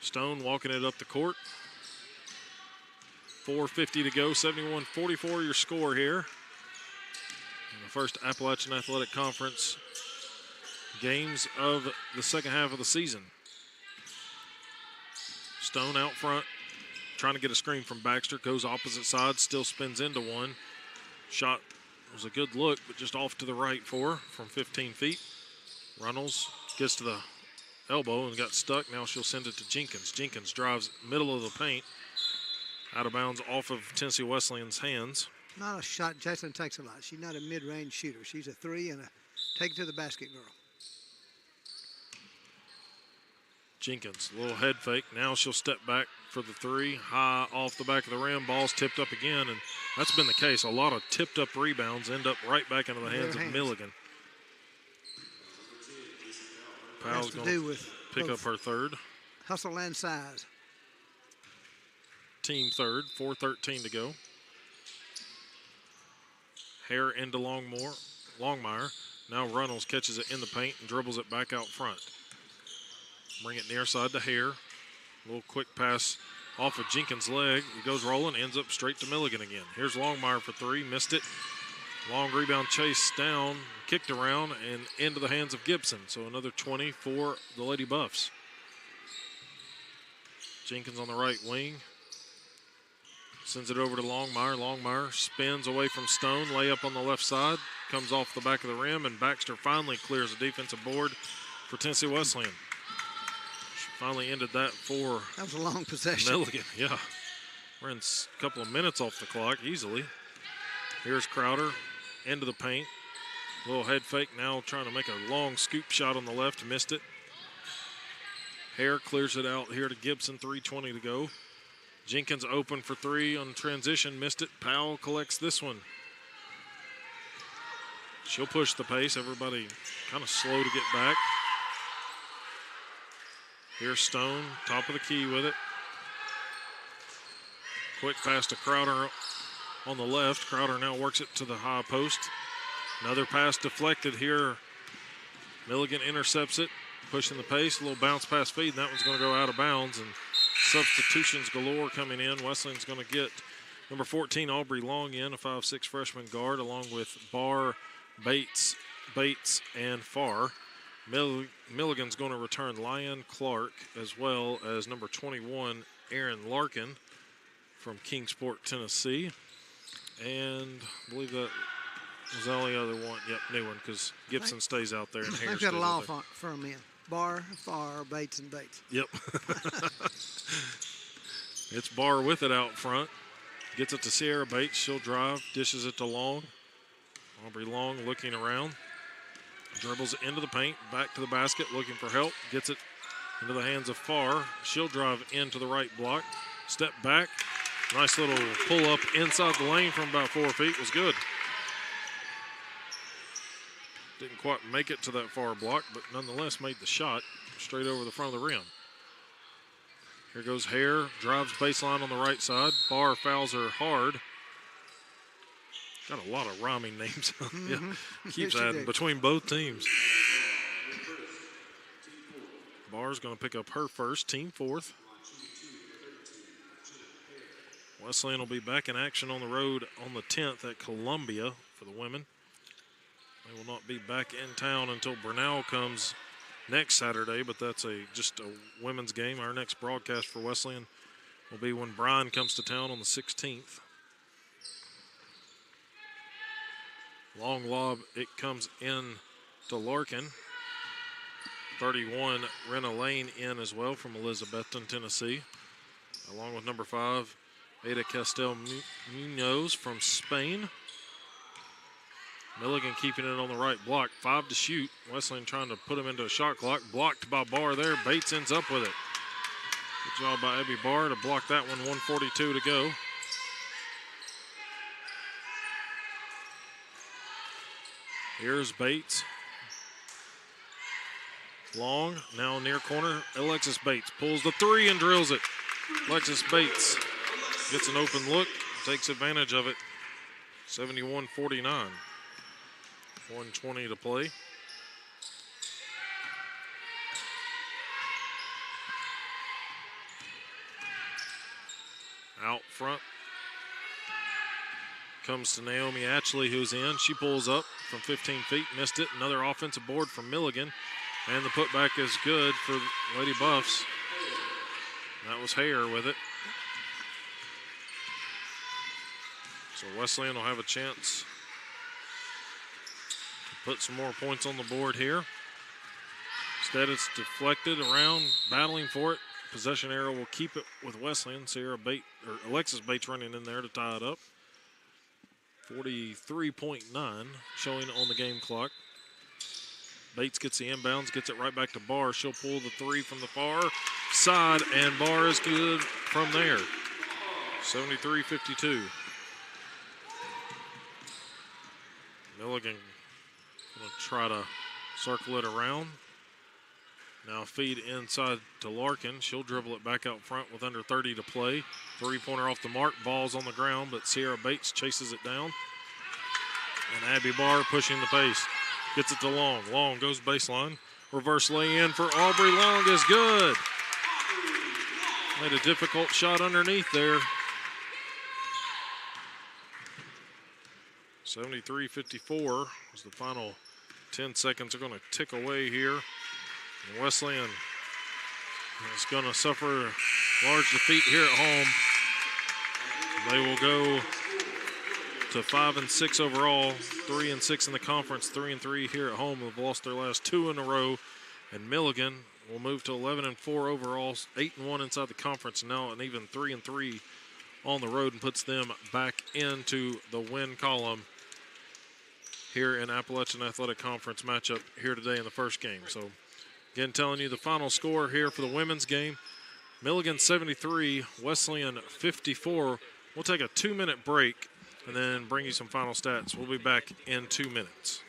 Stone walking it up the court. 4:50 to go, 71-44 your score here. In the first Appalachian Athletic Conference games of the second half of the season. Stone out front, trying to get a screen from Baxter, goes opposite side, still spins into one. Shot was a good look, but just off to the right for her from 15 feet. Runnels gets to the elbow and got stuck. Now she'll send it to Jenkins. Jenkins drives middle of the paint. Out of bounds off of Tennessee Wesleyan's hands. Not a shot Jacelyn takes a lot. She's not a mid-range shooter. She's a three and a take it to the basket girl. Jenkins, a little head fake. Now she'll step back for the three. High off the back of the rim. Ball's tipped up again, and that's been the case. A lot of tipped up rebounds end up right back into the hands of Milligan. Powell's going to pick up her third. Hustle and size. Team third, 4:13 to go. Hare into Longmire. Now Runnels catches it in the paint and dribbles it back out front. Bring it near side to Hare. A little quick pass off of Jenkins' leg. He goes rolling, ends up straight to Milligan again. Here's Longmire for three, missed it. Long rebound chase down, kicked around, and into the hands of Gibson. So another 20 for the Lady Buffs. Jenkins on the right wing. Sends it over to Longmire. Longmire spins away from Stone. Layup on the left side. Comes off the back of the rim, and Baxter finally clears the defensive board for Tennessee Wesleyan. She finally ended that for that was a long possession. Milligan, yeah. We're in a couple of minutes off the clock easily. Here's Crowder into the paint. Little head fake now, trying to make a long scoop shot on the left. Missed it. Hare clears it out here to Gibson. 3:20 to go. Jenkins open for three on transition, missed it. Powell collects this one. She'll push the pace. Everybody kind of slow to get back. Here's Stone, top of the key with it. Quick pass to Crowder on the left. Crowder now works it to the high post. Another pass deflected here. Milligan intercepts it, pushing the pace. A little bounce pass feed, and that one's going to go out of bounds. And substitutions galore coming in. Wesleyan's going to get number 14, Aubrey Long in, a 5'6" freshman guard, along with Barr, Bates, and Farr. Milligan's going to return Lyon Clark, as well as number 21, Aaron Larkin from Kingsport, Tennessee. And I believe that was the only other one. Yep, new one, because Gibson stays out there. And they've got a law firm in. Barr, Farr, Bates, and Bates. Yep. It's Barr with it out front. Gets it to Sierra Bates. She'll drive, dishes it to Long. Aubrey Long looking around. Dribbles it into the paint, back to the basket, looking for help. Gets it into the hands of Farr. She'll drive into the right block. Step back. Nice little pull up inside the lane from about 4 feet. Was good. Didn't quite make it to that far block, but nonetheless made the shot straight over the front of the rim. Here goes Hare, drives baseline on the right side. Barr fouls her hard. Got a lot of rhyming names. Yeah, keeps Yes, adding between both teams. Barr's going to pick up her first, team fourth. Wesleyan will be back in action on the road on the 10th at Columbia for the women. They will not be back in town until Bernal comes next Saturday, but that's just a women's game. Our next broadcast for Wesleyan will be when Bryan comes to town on the 16th. Long lob, it comes in to Larkin. 31, Rena Lane in as well from Elizabethton, Tennessee. Along with number 5, Ada Castel Munoz from Spain. Milligan keeping it on the right block. 5 to shoot. Wesleyan trying to put him into a shot clock. Blocked by Barr there. Bates ends up with it. Good job by Abby Barr to block that one. 1:42 to go. Here's Bates. Long, now near corner. Alexis Bates pulls the 3 and drills it. Alexis Bates gets an open look, takes advantage of it. 71-49. 1:20 to play. Out front comes to Naomi Atchley, who's in. She pulls up from 15 feet, missed it. Another offensive board from Milligan. And the putback is good for Lady Buffs. That was Hare with it. So Wesleyan will have a chance to put some more points on the board here. Instead, it's deflected around, battling for it. Possession arrow will keep it with Wesleyan. Alexis Bates running in there to tie it up. 43.9 showing on the game clock. Bates gets the inbounds, gets it right back to Barr. She'll pull the 3 from the far side, and Barr is good from there. 73-52. Milligan going to try to circle it around. Now feed inside to Larkin. She'll dribble it back out front with under 30 to play. 3-pointer off the mark. Ball's on the ground, but Sierra Bates chases it down. And Abby Barr pushing the pace. Gets it to Long. Long goes baseline. Reverse lay-in for Aubrey Long is good. Made a difficult shot underneath there. 73-54 as the final 10 seconds are going to tick away here. And Wesleyan is going to suffer large defeat here at home. They will go to 5-6 overall, 3-6 in the conference, 3-3 here at home. They've lost their last 2 in a row. And Milligan will move to 11-4 overall, 8-1 inside the conference now, and even 3-3 on the road, and puts them back into the win column here in Appalachian Athletic Conference matchup here today in the first game. So again, telling you the final score here for the women's game. Milligan 73, Wesleyan 54. We'll take a 2-minute break and then bring you some final stats. We'll be back in 2 minutes.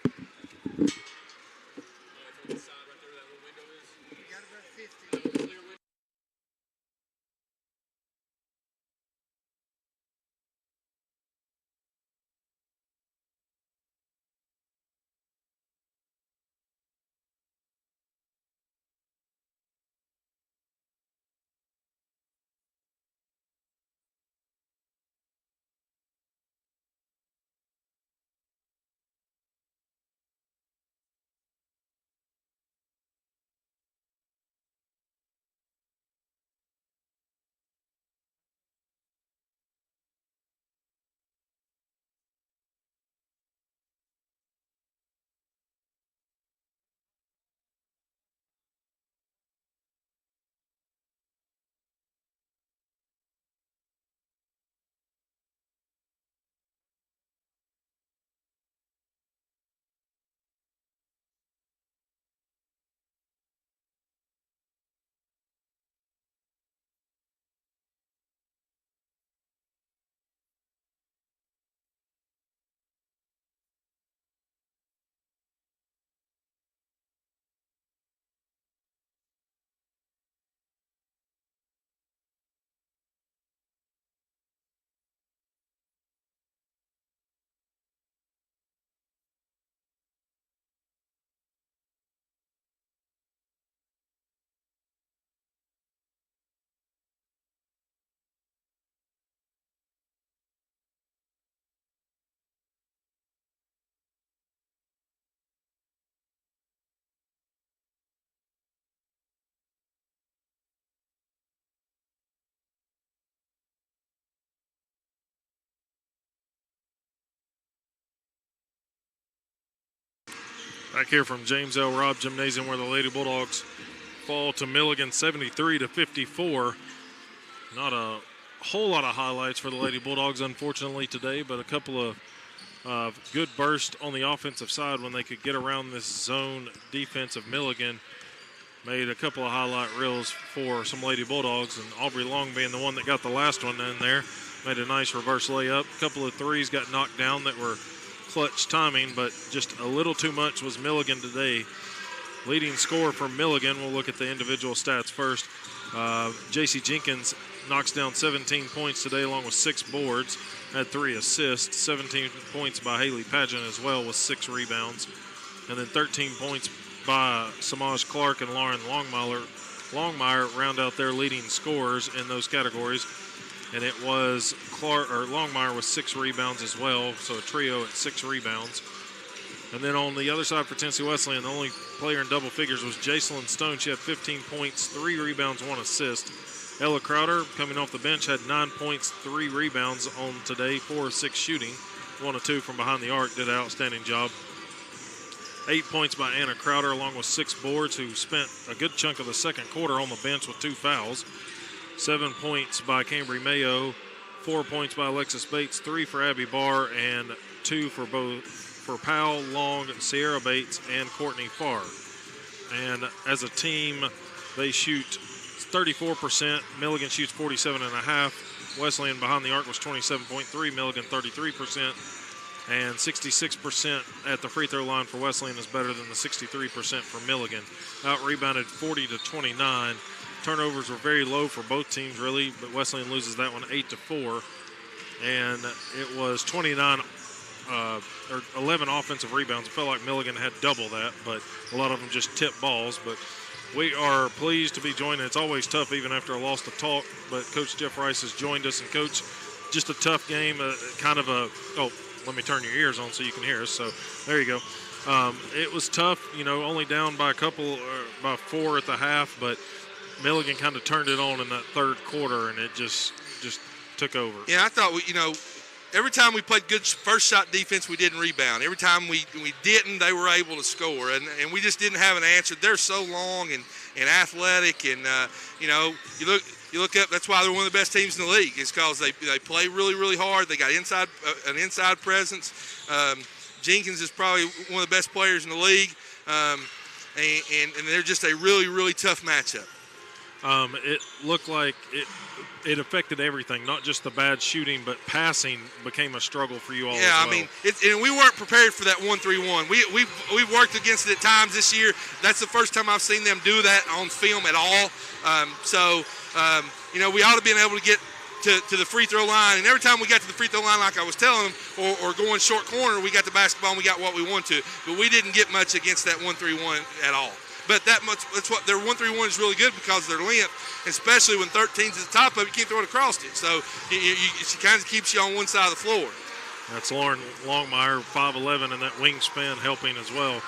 Back here from James L. Robb Gymnasium, where the Lady Bulldogs fall to Milligan 73-54. Not a whole lot of highlights for the Lady Bulldogs, unfortunately, today, but a couple of good bursts on the offensive side when they could get around this zone defense of Milligan. Made a couple of highlight reels for some Lady Bulldogs, and Aubrey Long being the one that got the last one in there. Made a nice reverse layup. A couple of threes got knocked down that were clutch timing, but just a little too much was Milligan today. Leading scorer for Milligan, we'll look at the individual stats first. J.C. Jenkins knocks down 17 points today along with 6 boards, had 3 assists, 17 points by Haley Pageant as well with 6 rebounds, and then 13 points by Samaj Clark and Lauren Longmire round out their leading scorers in those categories. And it was Longmire with 6 rebounds as well, so a trio at 6 rebounds. And then on the other side for Tennessee Wesleyan, the only player in double figures was Jacelyn Stone. She had 15 points, 3 rebounds, 1 assist. Ella Crowder, coming off the bench, had 9 points, 3 rebounds on today, 4 of 6 shooting, 1 of 2 from behind the arc, did an outstanding job. 8 points by Anna Crowder, along with 6 boards, who spent a good chunk of the second quarter on the bench with 2 fouls. 7 points by Cambry Mayo, 4 points by Alexis Bates, 3 for Abby Barr, and 2 for Powell, Long, Sierra Bates, and Courtney Farr. And as a team, they shoot 34%. Milligan shoots 47.5%. Wesleyan behind the arc was 27.3%. Milligan 33%. And 66% at the free throw line for Wesleyan is better than the 63% for Milligan. Out-rebounded 40-29. Turnovers were very low for both teams, really, but Wesleyan loses that one 8-4. And it was 11 offensive rebounds. It felt like Milligan had double that, but a lot of them just tipped balls. But we are pleased to be joined. It's always tough even after a loss to talk, but Coach Jeff Rice has joined us. And, Coach, just a tough game, let me turn your ears on so you can hear us. So there you go. It was tough, only down by by 4 at the half, but Milligan kind of turned it on in that third quarter, and it just took over. Yeah, I thought every time we played good first shot defense, we didn't rebound. Every time we didn't, they were able to score, and we just didn't have an answer. They're so long and athletic, and you look up. That's why they're one of the best teams in the league. It's because they play really, really hard. They got an inside presence. Jenkins is probably one of the best players in the league, and they're just a really, really tough matchup. It looked like it affected everything, not just the bad shooting, but passing became a struggle for you all. Yeah, as well. And we weren't prepared for that 1-3-1. We've worked against it at times this year. That's the first time I've seen them do that on film at all. We ought to be able to get to the free throw line, and every time we got to the free throw line, like I was telling them, or going short corner, we got the basketball and we got what we wanted to. But we didn't get much against that 1-3-1 at all. But that's what their 1-3-1 is really good, because of their length, especially when 13's at the top of it, you can't throw it across it. So she kind of keeps you on one side of the floor. That's Lauren Longmire, 5'11", and that wingspan helping as well.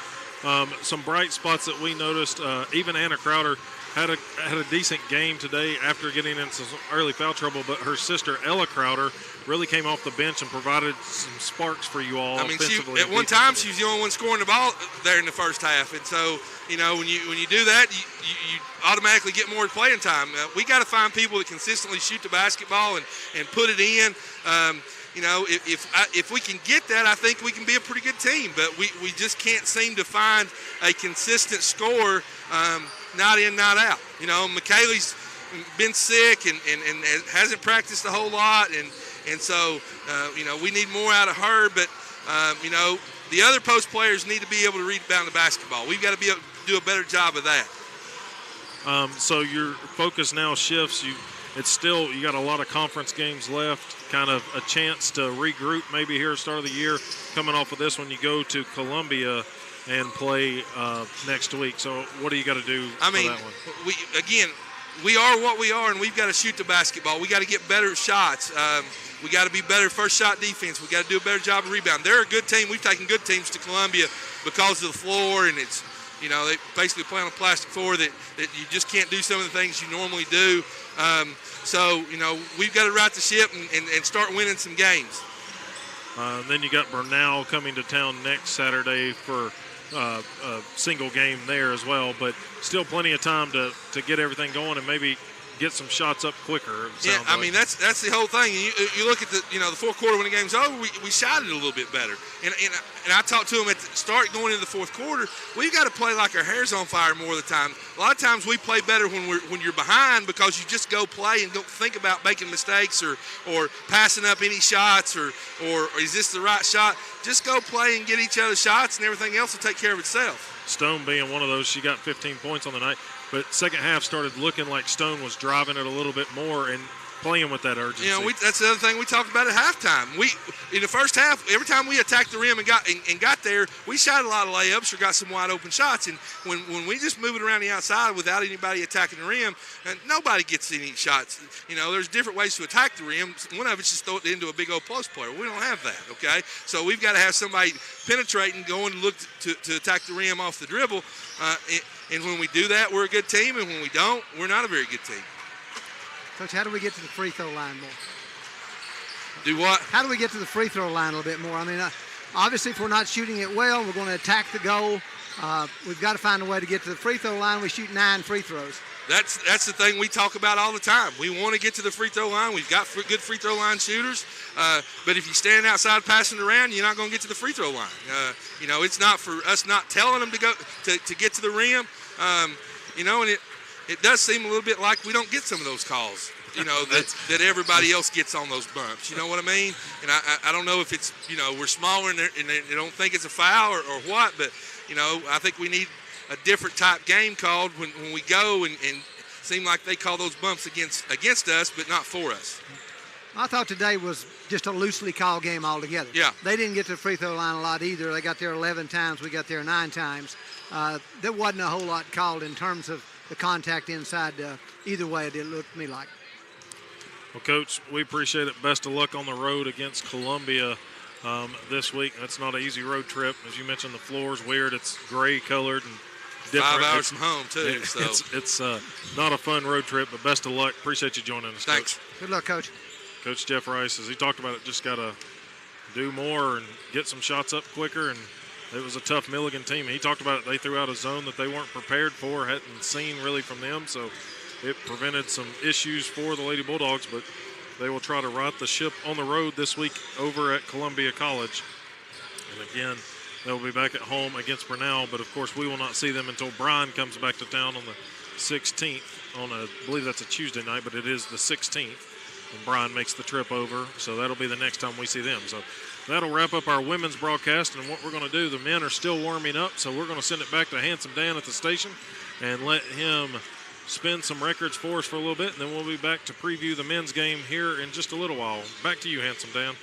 Some bright spots that we noticed, even Anna Crowder had a decent game today after getting into some early foul trouble, but her sister Ella Crowder really came off the bench and provided some sparks for you all. Offensively. At one time she was the only one scoring the ball there in the first half, and so when you do that, you automatically get more playing time. We got to find people that consistently shoot the basketball and put it in. If we can get that, I think we can be a pretty good team. But we just can't seem to find a consistent scorer, not in, not out. McKaylee's been sick and hasn't practiced a whole lot, and so we need more out of her. But the other post players need to be able to rebound the basketball. We've got to be able to do a better job of that. So your focus now shifts. You got a lot of conference games left, kind of a chance to regroup maybe here at the start of the year. Coming off of this one, you go to Columbia and play next week. So what do you got to do for that one? We are what we are, and we've got to shoot the basketball. We got to get better shots. We got to be better first shot defense. We got to do a better job of rebound. They're a good team. We've taken good teams to Columbia because of the floor, and it's they basically play on a plastic floor that you just can't do some of the things you normally do. So we've got to right the ship and start winning some games. Then you got Bernal coming to town next Saturday for single game there as well, but still plenty of time to get everything going and maybe get some shots up quicker. Yeah, I mean that's the whole thing. You look at the fourth quarter when the game's over, we shot it a little bit better. And I talked to them at the start going into the fourth quarter. We've got to play like our hair's on fire more of the time. A lot of times we play better when you're behind because you just go play and don't think about making mistakes or passing up any shots or is this the right shot? Just go play and get each other shots and everything else will take care of itself. Stone being one of those, she got 15 points on the night. But second half started looking like Stone was driving it a little bit more and playing with that urgency. That's the other thing we talked about at halftime. In the first half, every time we attacked the rim and got there, we shot a lot of layups or got some wide open shots. And when we just move it around the outside without anybody attacking the rim, nobody gets any shots. There's different ways to attack the rim. One of it's just throw it into a big old post player. We don't have that, okay? So we've got to have somebody penetrating, going to look to attack the rim off the dribble. And when we do that, we're a good team. And when we don't, we're not a very good team. Coach, how do we get to the free throw line more? Do what? How do we get to the free throw line a little bit more? I mean, obviously, if we're not shooting it well, we're going to attack the goal. We've got to find a way to get to the free throw line. We shoot 9 free throws. That's the thing we talk about all the time. We want to get to the free throw line. We've got good free throw line shooters. But if you stand outside passing around, you're not going to get to the free throw line. It's not for us not telling them to go to get to the rim. And it does seem a little bit like we don't get some of those calls, that everybody else gets on those bumps. You know what I mean? And I don't know if it's, we're smaller and they don't think it's a foul or what, but, I think we need a different type game called when we go and seem like they call those bumps against us, but not for us. I thought today was just a loosely called game altogether. Yeah. They didn't get to the free throw line a lot either. They got there 11 times. We got there 9 times. There wasn't a whole lot called in terms of the contact inside. Either way, it looked to me like. Well, Coach, we appreciate it. Best of luck on the road against Columbia this week. That's not an easy road trip. As you mentioned, the floor's weird. It's gray colored and different. 5 hours from home, too. It's not a fun road trip, but best of luck. Appreciate you joining us, Thanks. Coach. Good luck, Coach. Coach Jeff Rice, as he talked about it, just got to do more and get some shots up quicker. And it was a tough Milligan team. He talked about it. They threw out a zone that they weren't prepared for, hadn't seen really from them. So it prevented some issues for the Lady Bulldogs, but they will try to right the ship on the road this week over at Columbia College. And again, they'll be back at home against Burnell, but of course we will not see them until Bryan comes back to town on the 16th I believe that's a Tuesday night, but it is the 16th. And Bryan makes the trip over, so that'll be the next time we see them. So that'll wrap up our women's broadcast, and what we're going to do, the men are still warming up, so we're going to send it back to Handsome Dan at the station and let him spin some records for us for a little bit, and then we'll be back to preview the men's game here in just a little while. Back to you, Handsome Dan.